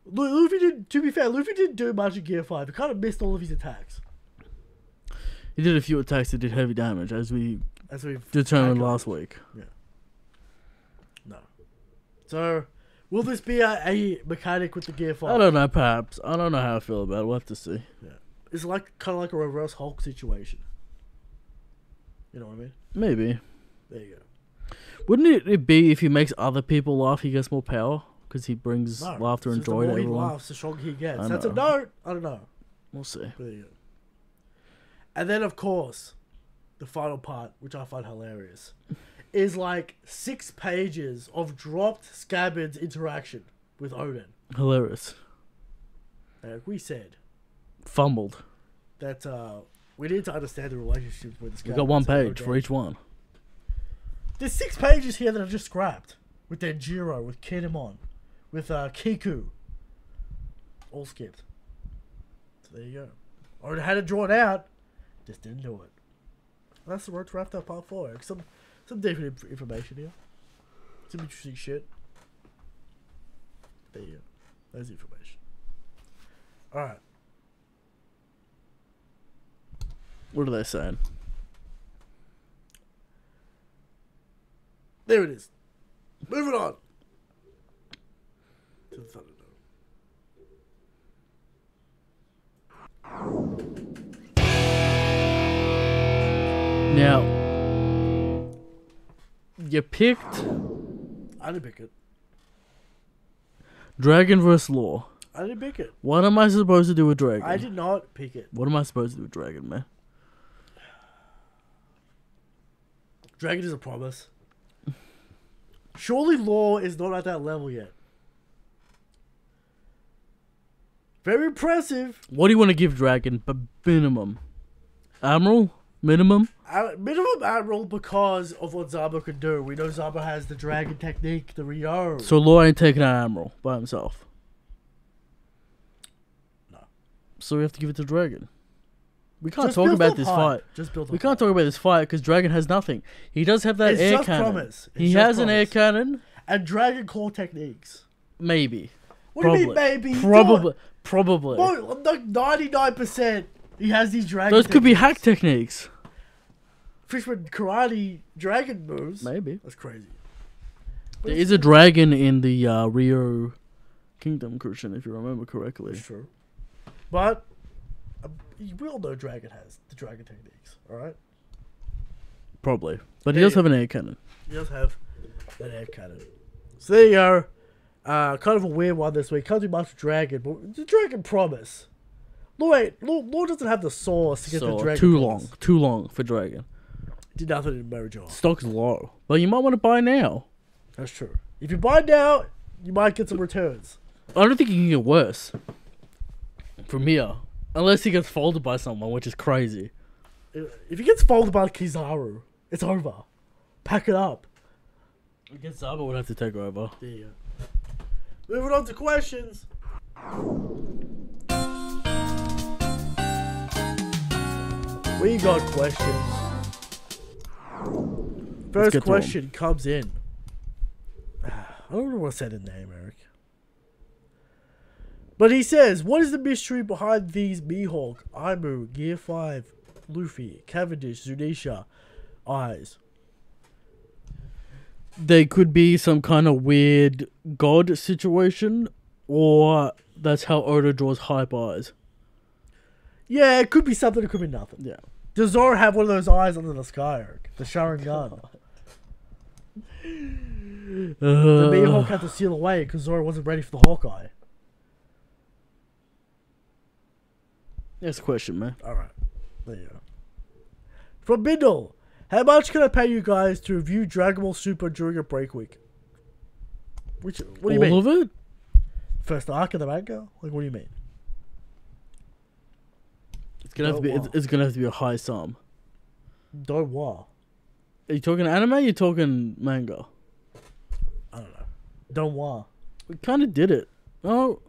Luffy didn't, to be fair, Luffy didn't do much in Gear 5. He kind of missed all of his attacks. He did a few attacks that did heavy damage, as we've determined calculated. last week. Yeah. No. So, will this be a mechanic with the Gear 5? I don't know, perhaps. I don't know how I feel about it. We'll have to see. Yeah. It's like kind of like a reverse Hulk situation. You know what I mean? Maybe. There you go. Wouldn't it be if he makes other people laugh, he gets more power? Because he brings laughter and joy to The more he everyone. laughs, the stronger he gets. I That's a know. note. I don't know. We'll see. But there you go. And then, of course, the final part, which I find hilarious, is like 6 pages of dropped Scabbard's interaction with Odin. Hilarious. We said Fumbled. that We need to understand the relationships with this guy. We got one page for each one. There's 6 pages here that I've just scrapped. With Denjiro, with Kinemon, with Kiku. All skipped. So there you go. I already had it drawn out. Just didn't do it. And that's the road to wrap up part 4. Some different information here. Some interesting shit. There you go. There's the information. Alright. What are they saying? There it is. Moving on. To the Thunderdome. Now, you picked I didn't pick it. Dragon vs. Law. I didn't pick it. What am I supposed to do with Dragon? I did not pick it. What am I supposed to do with Dragon, man? Dragon is a promise. Surely Law is not at that level yet. Very impressive. What do you want to give Dragon? But minimum. Admiral? Minimum? Minimum Admiral because of what Zabo can do. We know Zabo has the Dragon technique, the Rio. So Law ain't taking an Admiral by himself. No. So we have to give it to Dragon. We can't Just talk build about up this hype. fight. Just build up We can't hype. talk about this fight because Dragon has nothing. He does have that It's air just cannon. promise. It's He just has an air promise. cannon. And Dragon Claw techniques. Maybe. What do you mean maybe? Probably. Probably. Well, like 99% he has these Dragon Those could be techniques. hack techniques. Fishman karate dragon moves. Maybe. That's crazy. There is a dragon in the Rio Kingdom, Christian, if you remember correctly. That's true. But we all know Dragon has the dragon techniques, alright? Probably. But he does have an air cannon. He does have that air cannon. So there you go. Kind of a weird one this week. Can't do much with Dragon, but the Dragon promise. Law doesn't have the sauce to get the So, Dragon too promise. long. Too long for Dragon. Did nothing in Mojo. Stock's low. But you might want to buy now. That's true. If you buy now, you might get some returns. I don't think it can get worse from here. Unless he gets folded by someone, which is crazy. If he gets folded by Kizaru, it's over. Pack it up. I guess Zaba would have to take over. There you go. Moving on to questions. We got questions. First get to question comes in. I don't know what to say the name, Eric. But he says, what is the mystery behind these Mihawk, Aimu, Gear 5, Luffy, Cavendish, Zunisha eyes? They could be some kind of weird god situation, or that's how Oda draws hype eyes. Yeah, it could be something, it could be nothing. Yeah. Does Zoro have one of those eyes under the sky, Eric? The Sharingan. The Mihawk had to seal away because Zoro wasn't ready for the Hawkeye. Next question, man. Alright. There you go. From Bindle. How much can I pay you guys to review Dragon Ball Super during a break week? What do you mean? All of it? First arc of the manga? Like, what do you mean? It's gonna have to be. It's gonna have to be a high sum. Don't what? Are you talking anime? Or you talking manga? I don't know. Don't what? We kind of did it. Oh,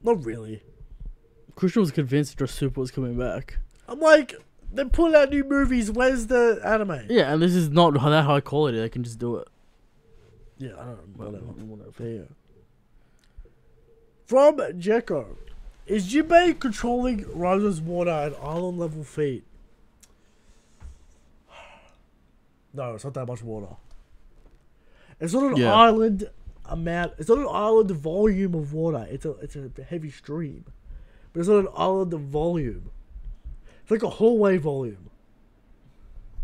Not really. Christian was convinced Dress Super was coming back. I'm like, they're pulling out new movies. Where's the anime? Yeah, and this is not that high quality. They can just do it. Yeah, I don't know. Whatever. There you go. From Jekko. Is Jinbei controlling Rosa's water at island level feet? No, it's not that much water. It's not an island amount. It's not an island volume of water. It's a heavy stream, but it's not an island of volume. It's like a hallway volume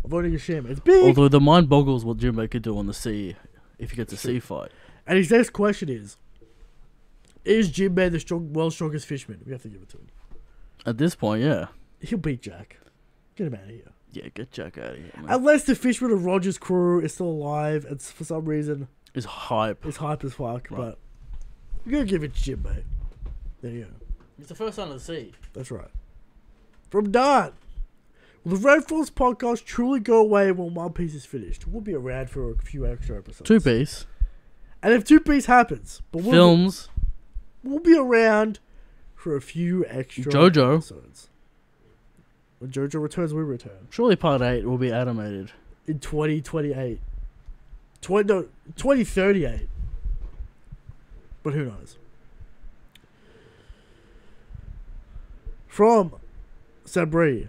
of Onigashima. It's big. Although the mind boggles what Jinbei could do on the sea if he gets a sea fight. And his next question is Jinbei the world's strongest fisherman? We have to give it to him. At this point, yeah. He'll beat Jack. Get him out of here. Yeah, get Jack out of here, man. Unless the fisherman of Roger's crew is still alive and for some reason It's hype. is hype as fuck, Right. but we're gonna give it to Jinbei. There you go. It's the first son of the sea. That's right. From Dart. Will the Red Force podcast truly go away when One Piece is finished? We'll be around for a few extra episodes. 2 Piece. And if 2 Piece happens, but Films. we'll be around for a few extra JoJo. episodes. When JoJo returns, we return. Surely part 8 will be animated. In 2028. 2038. But who knows? From Sabri.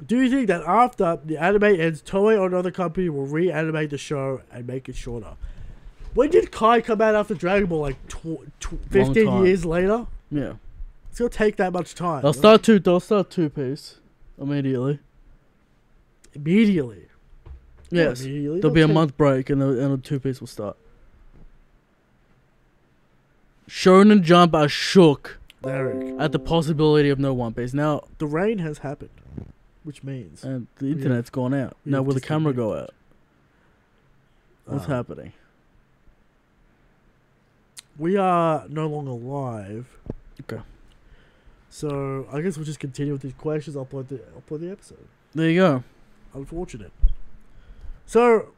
Do you think that after the anime ends, Toei or another company will reanimate the show and make it shorter? When did Kai come out after Dragon Ball? Like 15 years later? Yeah. It's gonna take that much time. They'll start 2 Piece immediately. Immediately? Yes. Immediately. There'll be a month break and the 2 Piece will start. Shonen Jump are shook Derek. at the possibility of no One Piece. Now, The rain has happened. Which means... and the internet's gone out. we Now, have will the just camera been- go out? What's happening? We are no longer live. Okay. So, I guess we'll just continue with these questions. I'll upload the episode. There you go. Unfortunate. So,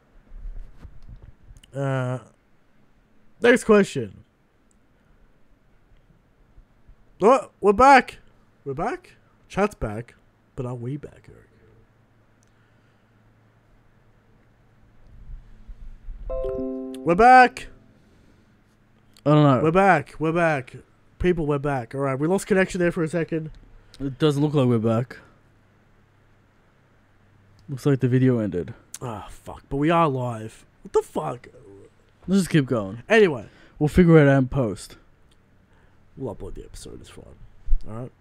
next question. Oh, we're back. We're back? Chat's back. But are we back, Eric? We're back. I don't know. We're back. We're back. People, we're back. Alright, we lost connection there for a second. It doesn't look like we're back. Looks like the video ended. Ah, fuck. But we are live. What the fuck? Let's just keep going. Anyway, We'll figure it out in post. we'll upload the episode. It's fine. Alright.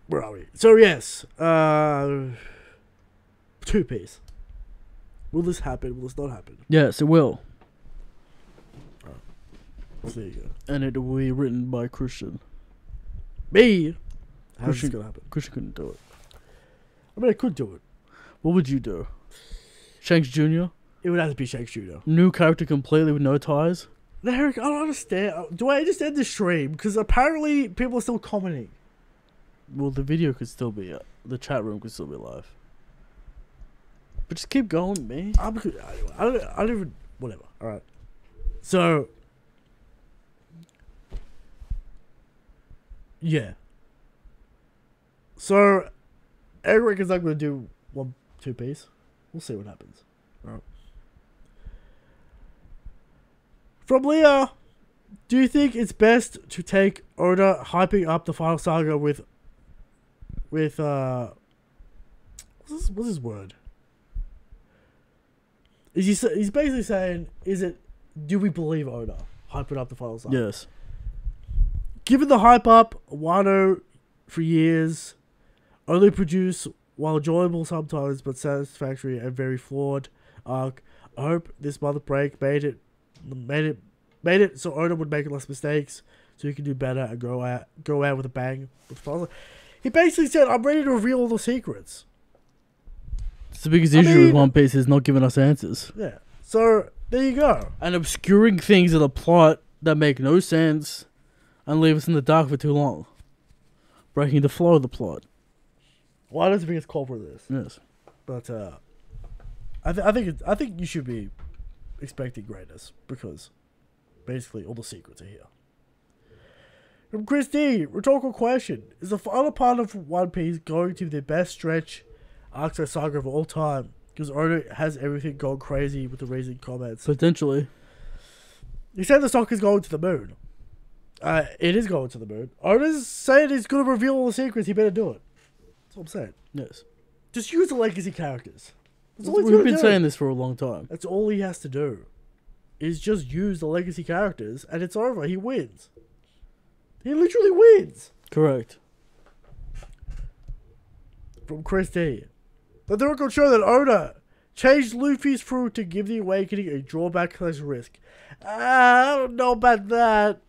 Where are we? So, yes. 2 Piece. Will this happen? Will this not happen? Yes, it will. So there you go. And it will be written by Christian. Me? How's Christian- this gonna happen? Christian couldn't do it. I mean, I could do it. What would you do? Shanks Jr.? It would have to be Shake Shooter. New character completely with no ties? No, Eric, I don't understand. Do I just end the stream? Because apparently people are still commenting. Well, the video could still be the chat room could still be live. But just keep going, man. I don't even... Whatever. Alright. So... Yeah. So... Eric is not going to do 2 Piece. We'll see what happens. Alright. From Leah, do you think it's best to take Oda hyping up the final saga with what's his word? He's basically saying, do we believe Oda hyping up the final saga? Yes. Given the hype up, Wano for years, only produce while enjoyable sometimes but satisfactory and very flawed arc. I hope this mother break made it so Oda would make less mistakes, so he can do better and go out with a bang. He basically said, "I'm ready to reveal all the secrets." It's the biggest issue with One Piece is not giving us answers. Yeah. So there you go. And obscuring things in the plot that make no sense and leave us in the dark for too long. Breaking the flow of the plot. Well, I don't think it's called for this, Yes. but I think you should be expecting greatness because basically all the secrets are here. From Christy, rhetorical question: is the final part of One Piece going to be the best stretch arc saga of all time? Because Oda has everything gone crazy with the recent comments. Potentially. He said the stock is going to the moon. It is going to the moon. Oda's saying he's going to reveal all the secrets. He better do it. That's what I'm saying. Yes. Just use the legacy characters. That's all he's We've gonna been do. saying this for a long time. That's all he has to do. Is just use the legacy characters, and it's over. He wins. He literally wins. Correct. From Chris D. But the record show that Oda changed Luffy's fruit to give the awakening a drawback / risk. I don't know about that.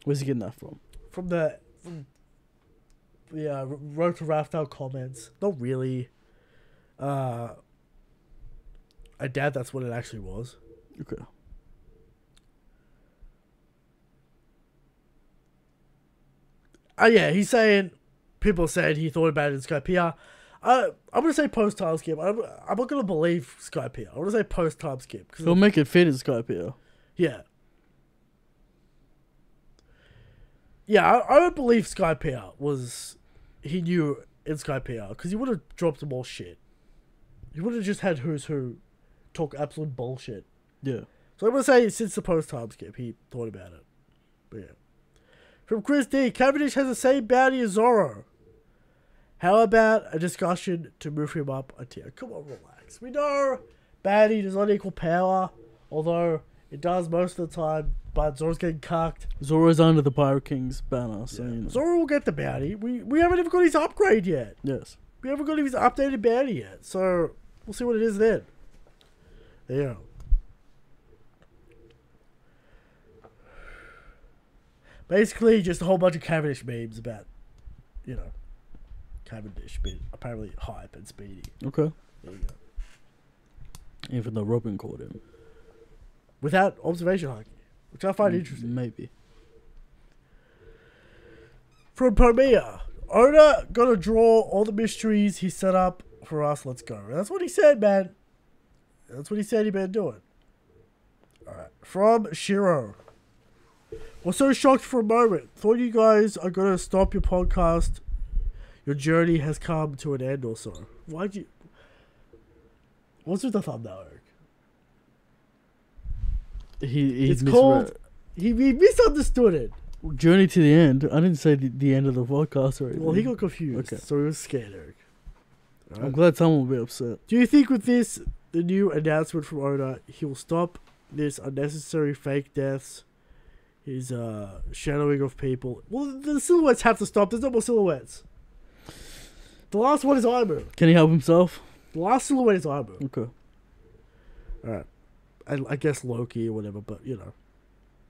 Where's he getting that from? From the Road to Raftel comments. Not really. I doubt that's what it actually was. Okay. Yeah, he's saying people said he thought about it in Skypiea. I'm gonna say post time skip. I'm not gonna believe Skypiea. I'm gonna say post time skip. He'll make it fit in Skype here. Yeah. Yeah, I don't believe Skypiea was... He knew in Skypiea, because he would have dropped more shit. He would have just had Who's Who talk absolute bullshit. Yeah. So I'm going to say since the post-time skip, he thought about it. But yeah. From Chris D, Cavendish has the same bounty as Zorro. How about a discussion to move him up a tier? Come on, relax. We know bounty does not equal power, although it does most of the time, but Zorro's getting cucked. Zorro's under the Pirate King's banner, so Yeah. you know. Zorro will get the bounty. We haven't even got his upgrade yet. Yes. We haven't got his updated bounty yet, so we'll see what it is then. There you go. Basically, just a whole bunch of Cavendish memes about, you know, Cavendish being apparently hype and speedy. Okay. There you go. Even though Robin caught him. Without observation hockey, which I find interesting. Maybe. From Pomea, Oda gonna draw all the mysteries he set up for us. Let's go. That's what he said, man. That's what he said he been doing. Alright. From Shiro. Was so shocked for a moment. Thought you guys are gonna stop your podcast. Your journey has come to an end or so. Why'd you... What's with the thumbnail, Eric? He's It's called... He misunderstood it. Journey to the End. I didn't say the end of the podcast or anything. Well, he got confused. Okay. So he was scared, Eric. Alright. I'm glad someone will be upset. Do you think with this, the new announcement from Oda, he will stop this unnecessary fake deaths, his shadowing of people? Well, the silhouettes have to stop. There's no more silhouettes. The last one is Aimu. Can he help himself? The last silhouette is Aimu. Okay. Alright. I guess Loki or whatever, but you know.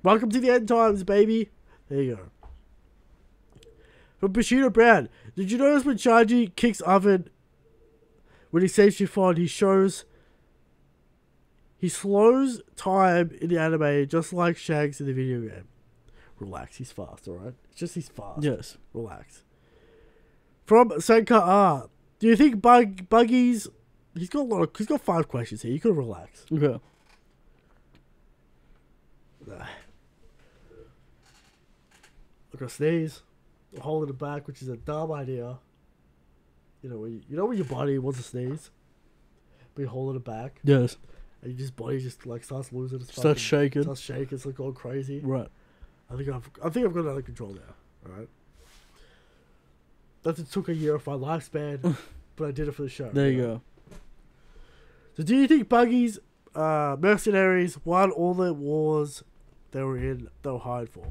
Welcome to the end times, baby. There you go. From Bushido Brown. Did you notice when Shanji kicks Oven, when he saves Chiffon, he slows time in the anime just like Shanks in the video game. Relax, he's fast, alright? It's just he's fast. Yes. Relax. From Senka R. Do you think Buggy's... He's got 5 questions here. You could relax. Okay. Look, I sneeze. A hole in the back, which is a dumb idea. You know when your body wants to sneeze, but you hole in the back, Yes. and your body just like starts losing its Starts shaking. Starts shaking. It's like going crazy. Right. I think I've got it under control now. All right. That took a year of my lifespan, but I did it for the show. There you go. So, do you think Buggy's mercenaries won all the wars they were hired for?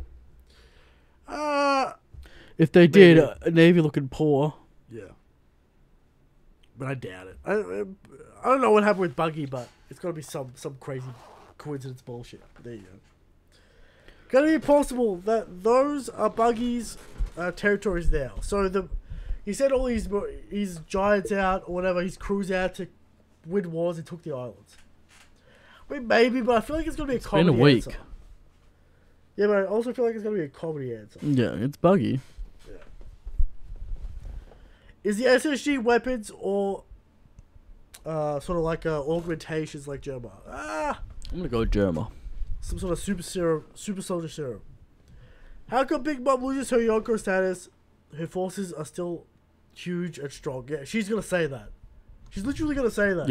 If they Maybe. did, Navy looking poor. Yeah. But I doubt it. I don't know what happened with Buggy, but it's got to be some crazy coincidence bullshit. There you go. Gonna be possible that those are Buggy's territories now. So he sent all his giants out or whatever, his crews out to win wars and took the islands. I mean, maybe, but I feel like it's gonna be a comedy been a week. answer. Yeah, but I also feel like it's gonna be a comedy answer. Yeah, it's buggy. Yeah. Is the SSG weapons or sort of like augmentations like Germa? I'm gonna go Germa. Some sort of super soldier serum. How come Big Mom loses her Yonko status? Her forces are still huge and strong. Yeah, she's gonna say that. She's literally gonna say that.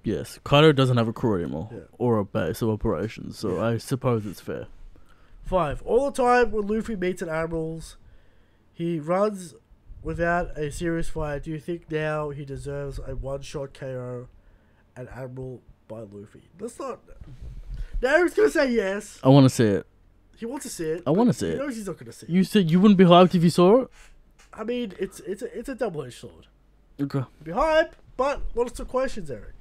Yes. Kaido doesn't have a crew anymore. Yeah. Or a base of operations, so Yeah. I suppose it's fair. 5. All the time when Luffy meets an admirals, he runs without a serious fight. Do you think now he deserves a one-shot KO an admiral by Luffy? Let's not... Now he's gonna say yes. I want to see it. He wants to see it. I want to but see he it. knows he's not gonna see it. You said you wouldn't be hyped if you saw it? I mean, it's a double-edged sword. Okay. Be hype, but lots of questions, Eric.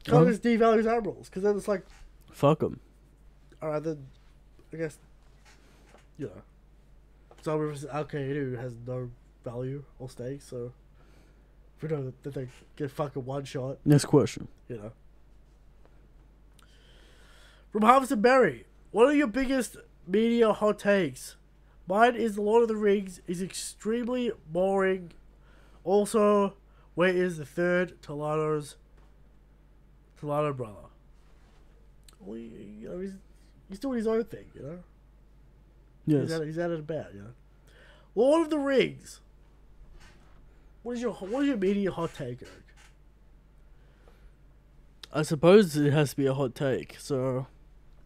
Can't just devalue his admirals, because then it's like, Fuck them. alright, then I guess, you know, Zara versus Al-Qaeda has no value or stake, so if we know that they get fucking one shot, Next question. you know. From Harvest and Berry, what are your biggest media hot takes? Mine is The Lord of the Rings is extremely boring. Also, where is the third Toledo brother? Well, he's doing his own thing, you know? Yes. He's out and about, you know? Lord of the Rings. What is your immediate hot take, Eric? I suppose it has to be a hot take, so...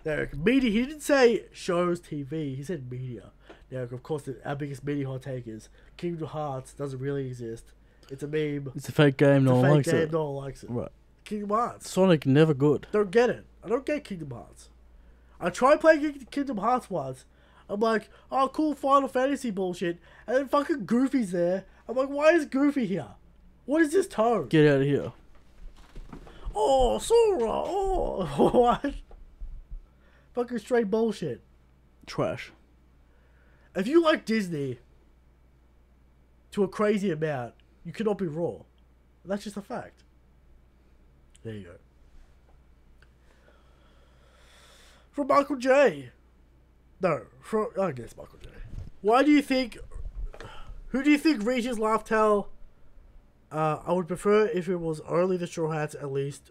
Eric, media, he didn't say shows, TV, he said media. Eric, of course, our biggest media hot take is Kingdom Hearts doesn't really exist. It's a meme. It's a fake game, no one likes it. No one likes it. Right. Kingdom Hearts. Sonic, never good. Don't get it. I don't get Kingdom Hearts. I tried playing Kingdom Hearts once. I'm like, oh, cool Final Fantasy bullshit. And then fucking Goofy's there. I'm like, why is Goofy here? What is this tone? Get out of here. Oh, Sora. Oh, what? Fucking straight bullshit. Trash. If you like Disney to a crazy amount, you cannot be raw. That's just a fact. There you go. From Michael J. No, I guess Michael J. Who do you think reaches Laugh Tell? I would prefer if it was only the Straw Hats, at least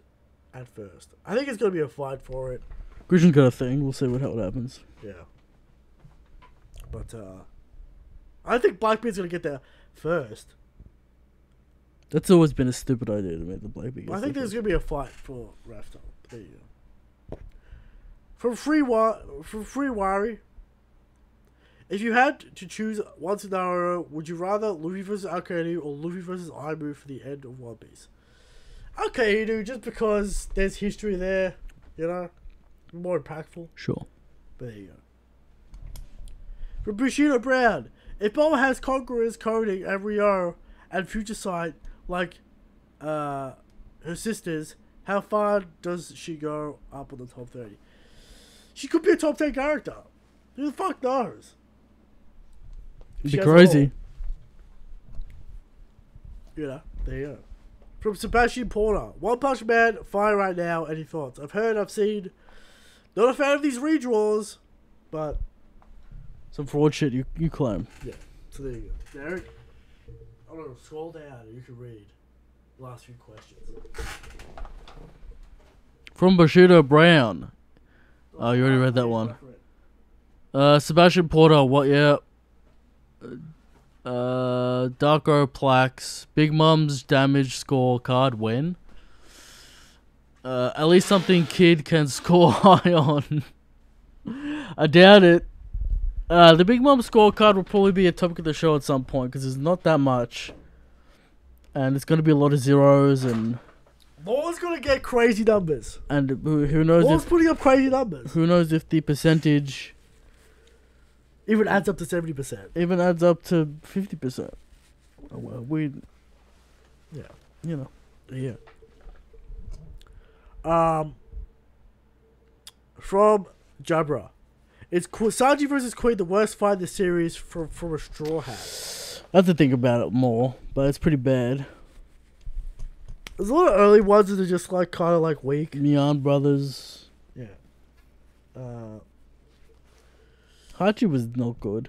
at first. I think it's going to be a fight for it. Christian's got a thing. We'll see what happens. Yeah. But, I think Blackbeard's going to get there first. That's always been a stupid idea to make the Blackbeard. I think there's going to be a fight for Raftel. There you go. From Free Wari, if you had to choose one scenario, would you rather Luffy vs. Akainu or Luffy vs. Aimu for the end of One Piece? Akainu, just because there's history there, you know, more impactful. Sure. But there you go. From Bushido Brown, if Bulma has Conqueror's coding and Rio and Future Sight like her sisters, how far does she go up on the top 30? She could be a top 10 character. Who the fuck knows? It'd be crazy. You know, there you go. From Sebastian Porter, One Punch Man, fire right now. Any thoughts? I've heard, I've seen. Not a fan of these redraws, but some fraud shit you claim. Yeah. So there you go. Derek, I'm gonna scroll down and you can read the last few questions. From Bushido Brown. Oh, you already read that one. Sebastian Porter, what? Yeah. Darko Plaques. Big Mum's damage scorecard win. At least something Kid can score high on. I doubt it. The Big Mom scorecard will probably be a topic of the show at some point because there's not that much. And it's going to be a lot of zeros and... Law's going to get crazy numbers. And who knows Law's putting up crazy numbers. Who knows if the percentage... Even adds up to 70%. Even adds up to 50%. Oh, well, yeah. You know. Yeah. From Jabra. Is Sanji versus Queen the worst fight in the series from a Straw Hat? I have to think about it more, but it's pretty bad. There's a lot of early ones that are just like kind of like weak. Mian Brothers. Yeah. Hachi was not good.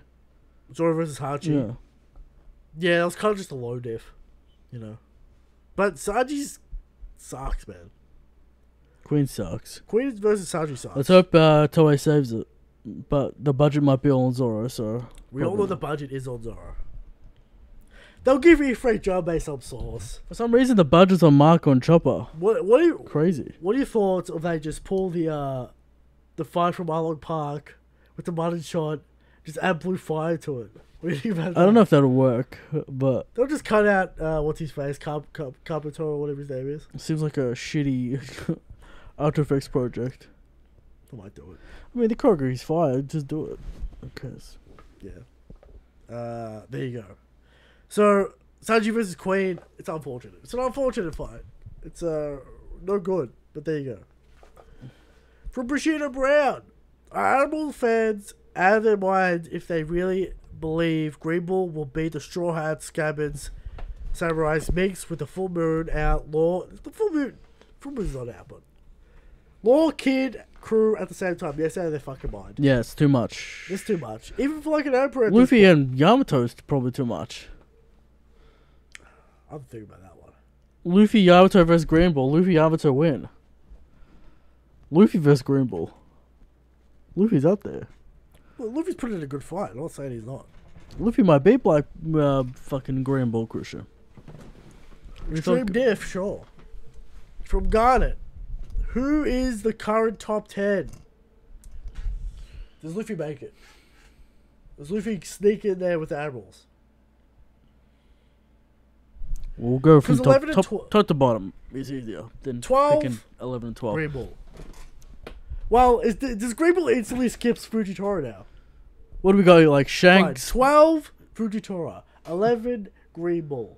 Zoro versus Hachi. Yeah. Yeah, that was kind of just a low diff, you know. But Sanji's sucks, man. Queen sucks. Queen versus Sanji sucks. Let's hope Toei saves it. But the budget might be all on Zoro, so... We all know the budget is on Zoro. They'll give you a free job based on source. For some reason, the budget's on Marco and Chopper. What are you... Crazy. What are your thoughts if they just pull the fight from Arlong Park with the mutton shot, just add blue fire to it? What do you think about that? I don't know if that'll work, but... They'll just cut out, what's his face, Carpenter or whatever his name is. It seems like a shitty After Effects project. I might do it. I mean, the choreography's fire, just do it. Okay. Yeah. There you go. So, Sanji versus Queen, it's unfortunate. It's an unfortunate fight. It's no good, but there you go. From Bushido Brown, are Animal fans out of their minds if they really believe Green Bull will beat the Straw Hats, Scabbards, Samurais mixed with the Full Moon out, Law... The Full Moon's not out, but... Law, Kid, crew at the same time. Yes, out of their fucking mind. Yeah, it's too much. It's too much. Even for like an emperor. Luffy and Yamato's probably too much. I'm thinking about that one. Luffy Yamato versus Green Ball. Luffy Yamato win. Luffy versus Green Ball. Luffy's up there. Well, Luffy's put in a good fight. I'm not saying he's not. Luffy might beat Black fucking Green Ball Cruiser. Extreme Diff, sure. From Garnet. Who is the current top 10? Does Luffy make it? Does Luffy sneak in there with the Admirals? We'll go from 11 and top to bottom. It's easier than 12, picking 11 and 12. Green Ball. Well, does Green Ball instantly skips Fujitora now? What do we got? Like Shanks? Fine. 12, Fujitora. 11, Green Ball.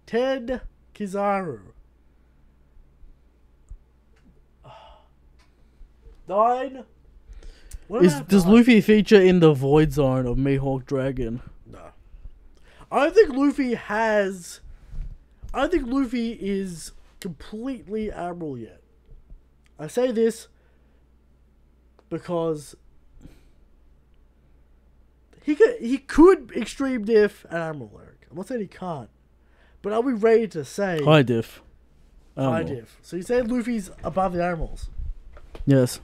10, Kizaru. 9. Does Luffy feature in the Void Zone of Mihawk Dragon? No. I don't think Luffy has... I don't think Luffy is completely Admiral yet. I say this because he could Extreme Diff an Admiral, Eric. I'm not saying he can't. But are we ready to say... High Diff. High Diff. So you say Luffy's above the Admirals? Yes.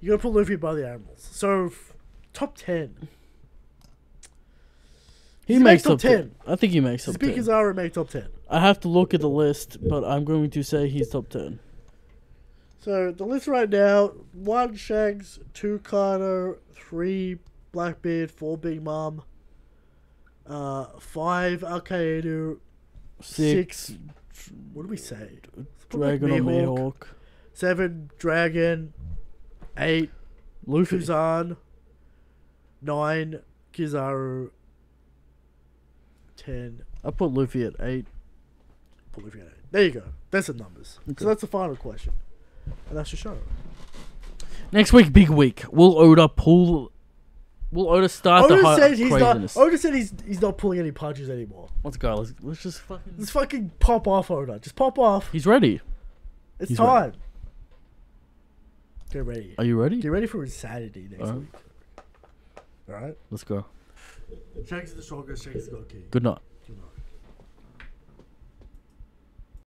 You gotta put Luffy above the Admirals. So, top 10. He makes top 10. I think he makes top 10. Speakers are make top 10. I have to look at the list, but I'm going to say he's top 10. So, the list right now, 1 Shanks, 2 Kaido, 3 Blackbeard, 4 Big Mom, 5 Alkaid, 6... What do we say? Dragon or Mihawk. 7 Dragon, 8 Luffy. Kuzan, 9 Kizaru, 10. I put Luffy at 8. Put Luffy at 8. There you go. That's the numbers. Okay. So that's the final question. And that's your show. Next week, big week. Will Oda start Oda the high said craziness? Oda said he's not pulling any punches anymore. Let's go. Let's just fucking... Let's fucking pop off, Oda. Just pop off. He's ready. It's time. Ready. Get ready. Are you ready? Get ready for insanity next week. Alright? Let's go. Shanks is the strongest. Shanks is the king. Good night.